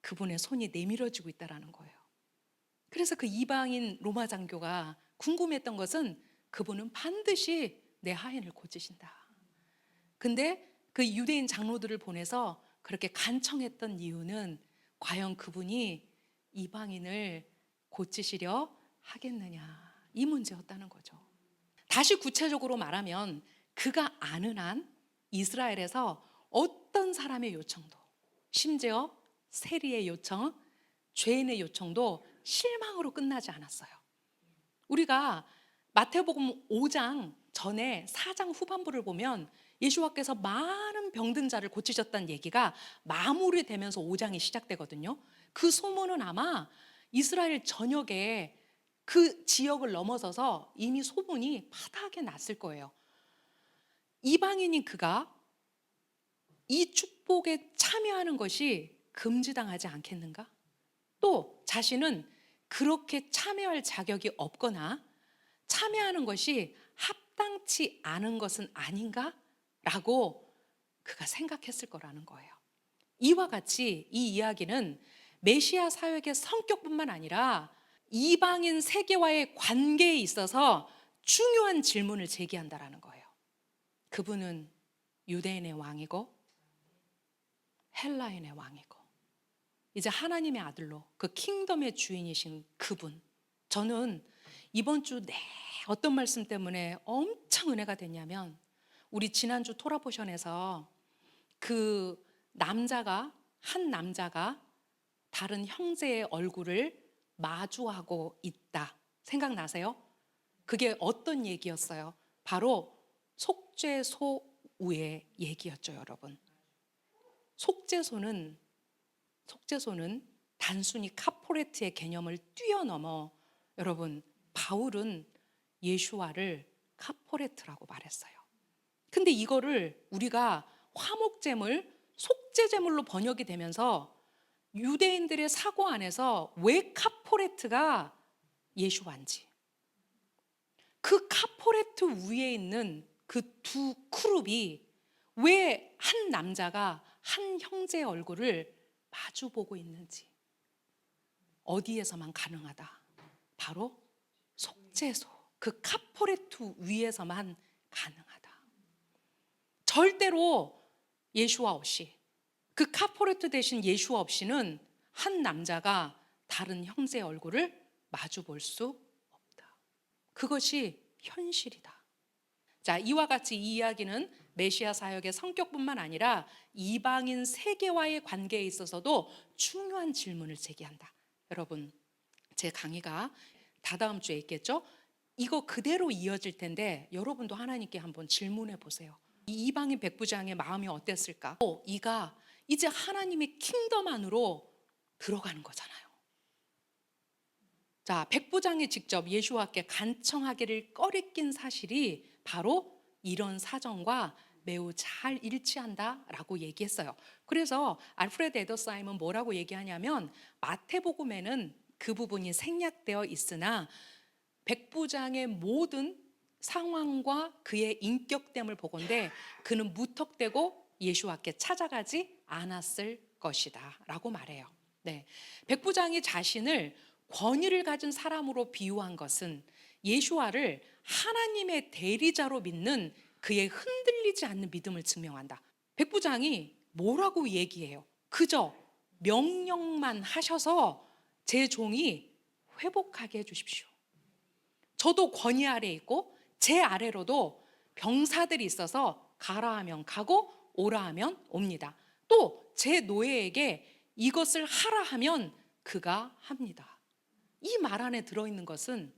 그분의 손이 내밀어지고 있다는 거예요. 그래서 그 이방인 로마 장교가 궁금했던 것은 그분은 반드시 내 하인을 고치신다. 근데 그 유대인 장로들을 보내서 그렇게 간청했던 이유는 과연 그분이 이방인을 고치시려 하겠느냐, 이 문제였다는 거죠. 다시 구체적으로 말하면 그가 아는 한 이스라엘에서 어떤 사람의 요청도, 심지어 세리의 요청, 죄인의 요청도 실망으로 끝나지 않았어요. 우리가 마태복음 5장 전에 4장 후반부를 보면 예수와께서 많은 병든 자를 고치셨다는 얘기가 마무리되면서 5장이 시작되거든요. 그 소문은 아마 이스라엘 전역에 그 지역을 넘어서서 이미 소문이 파다하게 났을 거예요. 이방인인 그가 이 축복에 참여하는 것이 금지당하지 않겠는가? 또 자신은 그렇게 참여할 자격이 없거나 참여하는 것이 합당치 않은 것은 아닌가? 라고 그가 생각했을 거라는 거예요. 이와 같이 이 이야기는 메시아 사역의 성격뿐만 아니라 이방인 세계와의 관계에 있어서 중요한 질문을 제기한다라는 거예요. 그분은 유대인의 왕이고 헬라인의 왕이고 이제 하나님의 아들로 그 킹덤의 주인이신 그분. 저는 이번 주 어떤 말씀 때문에 엄청 은혜가 됐냐면 우리 지난주 토라포션에서 그 한 남자가 다른 형제의 얼굴을 마주하고 있다. 생각나세요? 그게 어떤 얘기였어요? 바로 속죄소의 얘기였죠, 여러분. 속죄소는 단순히 카포레트의 개념을 뛰어넘어 여러분, 바울은 예수와를 카포레트라고 말했어요. 근데 이거를 우리가 화목제물, 속죄제물로 번역이 되면서 유대인들의 사고 안에서 왜 카포레트가 예수와인지, 그 카포레트 위에 있는 그 두 그룹이 왜 한 남자가 한 형제의 얼굴을 마주보고 있는지, 어디에서만 가능하다? 바로 속죄소, 그 카포레트 위에서만 가능하다. 절대로 예수와 없이, 그 카포레트 대신 예수와 없이는 한 남자가 다른 형제의 얼굴을 마주 볼 수 없다. 그것이 현실이다. 자, 이와 같이 이 이야기는 메시아 사역의 성격뿐만 아니라 이방인 세계와의 관계에 있어서도 중요한 질문을 제기한다. 여러분, 제 강의가 다다음 주에 있겠죠? 이거 그대로 이어질 텐데 여러분도 하나님께 한번 질문해 보세요. 이 이방인 백부장의 마음이 어땠을까? 이가 이제 하나님의 킹덤 안으로 들어가는 거잖아요. 자, 백부장이 직접 예수와께 간청하기를 꺼리낀 사실이 바로 이런 사정과 매우 잘 일치한다라고 얘기했어요. 그래서 알프레드 에더사임은 뭐라고 얘기하냐면 마태복음에는 그 부분이 생략되어 있으나 백부장의 모든 상황과 그의 인격됨을 보건대 그는 무턱대고 예수와께 찾아가지 않았을 것이다 라고 말해요. 네, 백부장이 자신을 권위를 가진 사람으로 비유한 것은 예수와를 하나님의 대리자로 믿는 그의 흔들리지 않는 믿음을 증명한다. 백부장이 뭐라고 얘기해요? 그저 명령만 하셔서 제 종이 회복하게 해주십시오. 저도 권위 아래에 있고 제 아래로도 병사들이 있어서 가라 하면 가고 오라 하면 옵니다. 또 제 노예에게 이것을 하라 하면 그가 합니다. 이 말 안에 들어있는 것은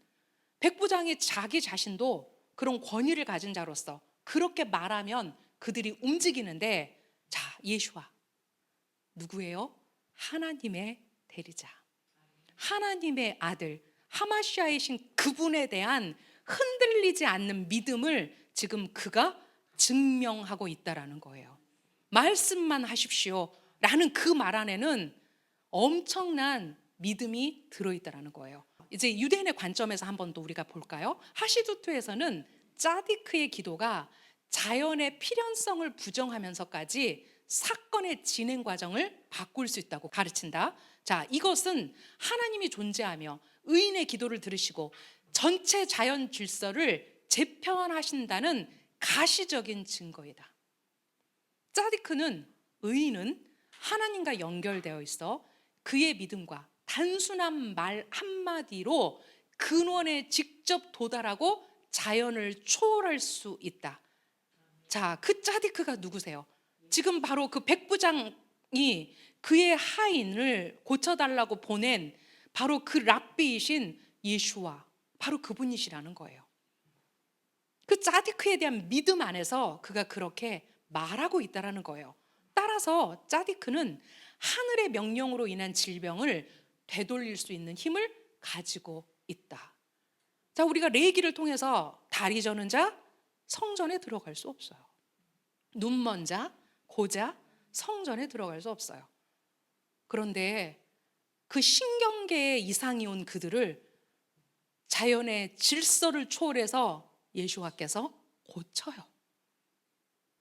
백부장이 자기 자신도 그런 권위를 가진 자로서 그렇게 말하면 그들이 움직이는데, 자, 예수와 누구예요? 하나님의 대리자, 하나님의 아들 하마시아이신 그분에 대한 흔들리지 않는 믿음을 지금 그가 증명하고 있다라는 거예요. 말씀만 하십시오 라는 그 말 안에는 엄청난 믿음이 들어있다라는 거예요. 이제 유대인의 관점에서 한번 또 우리가 볼까요? 하시두투에서는 짜디크의 기도가 자연의 필연성을 부정하면서까지 사건의 진행 과정을 바꿀 수 있다고 가르친다. 자, 이것은 하나님이 존재하며 의인의 기도를 들으시고 전체 자연 질서를 재편하신다는 가시적인 증거이다. 짜디크는, 의인은 하나님과 연결되어 있어 그의 믿음과 단순한 말 한마디로 근원에 직접 도달하고 자연을 초월할 수 있다. 자, 그 짜디크가 누구세요? 지금 바로 그 백부장이 그의 하인을 고쳐달라고 보낸 바로 그 랍비이신 예수와 바로 그분이시라는 거예요. 그 짜디크에 대한 믿음 안에서 그가 그렇게 말하고 있다라는 거예요. 따라서 짜디크는 하늘의 명령으로 인한 질병을 되돌릴 수 있는 힘을 가지고 있다. 자, 우리가 레위기를 통해서 다리 저는 자 성전에 들어갈 수 없어요. 눈먼 자, 고자 성전에 들어갈 수 없어요. 그런데 그 신경계에 이상이 온 그들을 자연의 질서를 초월해서 예수와께서 고쳐요.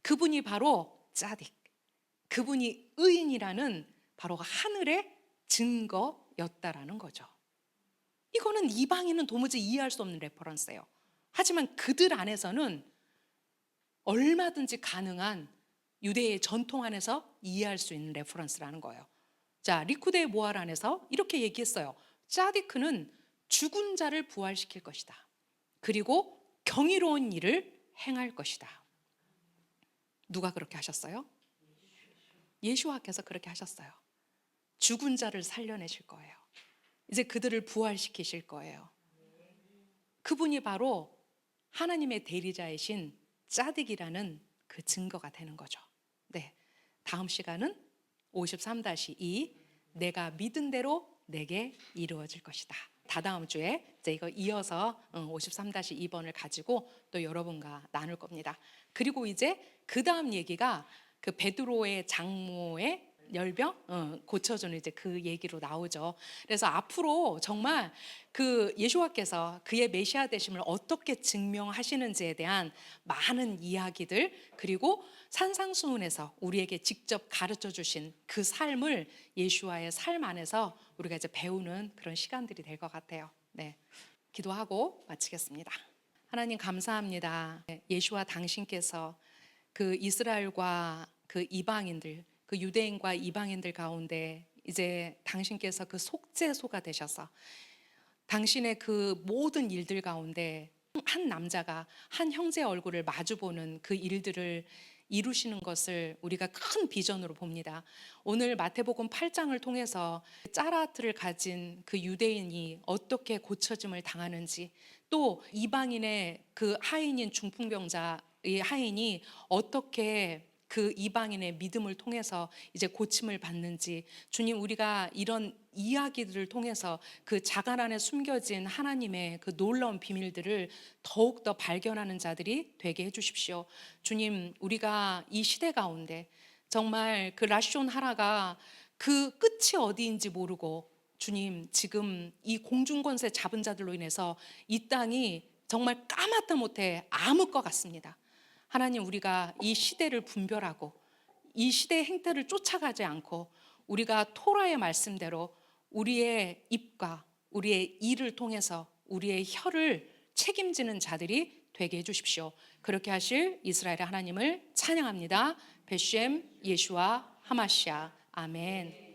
그분이 바로 짜딕, 그분이 의인이라는 바로 하늘의 증거였다라는 거죠. 이거는 이방인은 도무지 이해할 수 없는 레퍼런스예요. 하지만 그들 안에서는 얼마든지 가능한 유대의 전통 안에서 이해할 수 있는 레퍼런스라는 거예요. 자, 리쿠데의 모할 안에서 이렇게 얘기했어요. 짜디크는 죽은 자를 부활시킬 것이다. 그리고 경이로운 일을 행할 것이다. 누가 그렇게 하셨어요? 예수와께서 그렇게 하셨어요. 죽은 자를 살려내실 거예요. 이제 그들을 부활시키실 거예요. 그분이 바로 하나님의 대리자이신 짜딕이라는 그 증거가 되는 거죠. 네, 다음 시간은 53-2 내가 믿은 대로 내게 이루어질 것이다. 다다음 주에 이제 이거 이어서 53-2번을 가지고 또 여러분과 나눌 겁니다. 그리고 이제 그 다음 얘기가 그 베드로의 장모의 열병 고쳐주는 이제 그 얘기로 나오죠. 그래서 앞으로 정말 그 예수와께서 그의 메시아 되심을 어떻게 증명하시는지에 대한 많은 이야기들, 그리고 산상수훈에서 우리에게 직접 가르쳐 주신 그 삶을 예수와의 삶 안에서 우리가 이제 배우는 그런 시간들이 될 것 같아요. 네, 기도하고 마치겠습니다. 하나님 감사합니다. 예수와 당신께서 그 이스라엘과 그 이방인들, 그 유대인과 이방인들 가운데 이제 당신께서 그 속죄소가 되셔서 당신의 그 모든 일들 가운데 한 남자가 한 형제의 얼굴을 마주보는 그 일들을 이루시는 것을 우리가 큰 비전으로 봅니다. 오늘 마태복음 8장을 통해서 짜라트를 가진 그 유대인이 어떻게 고쳐짐을 당하는지, 또 이방인의 그 하인인 중풍병자의 하인이 어떻게 그 이방인의 믿음을 통해서 이제 고침을 받는지, 주님, 우리가 이런 이야기들을 통해서 그 자간 안에 숨겨진 하나님의 그 놀라운 비밀들을 더욱더 발견하는 자들이 되게 해주십시오. 주님, 우리가 이 시대 가운데 정말 그 라숀 하라가 그 끝이 어디인지 모르고 주님, 지금 이 공중권세 잡은 자들로 인해서 이 땅이 정말 까맣다 못해 암흑 것 같습니다. 하나님, 우리가 이 시대를 분별하고 이 시대의 행태를 쫓아가지 않고 우리가 토라의 말씀대로 우리의 입과 우리의 일을 통해서 우리의 혀를 책임지는 자들이 되게 해주십시오. 그렇게 하실 이스라엘의 하나님을 찬양합니다. 베쉔 예슈아 하마시아 아멘.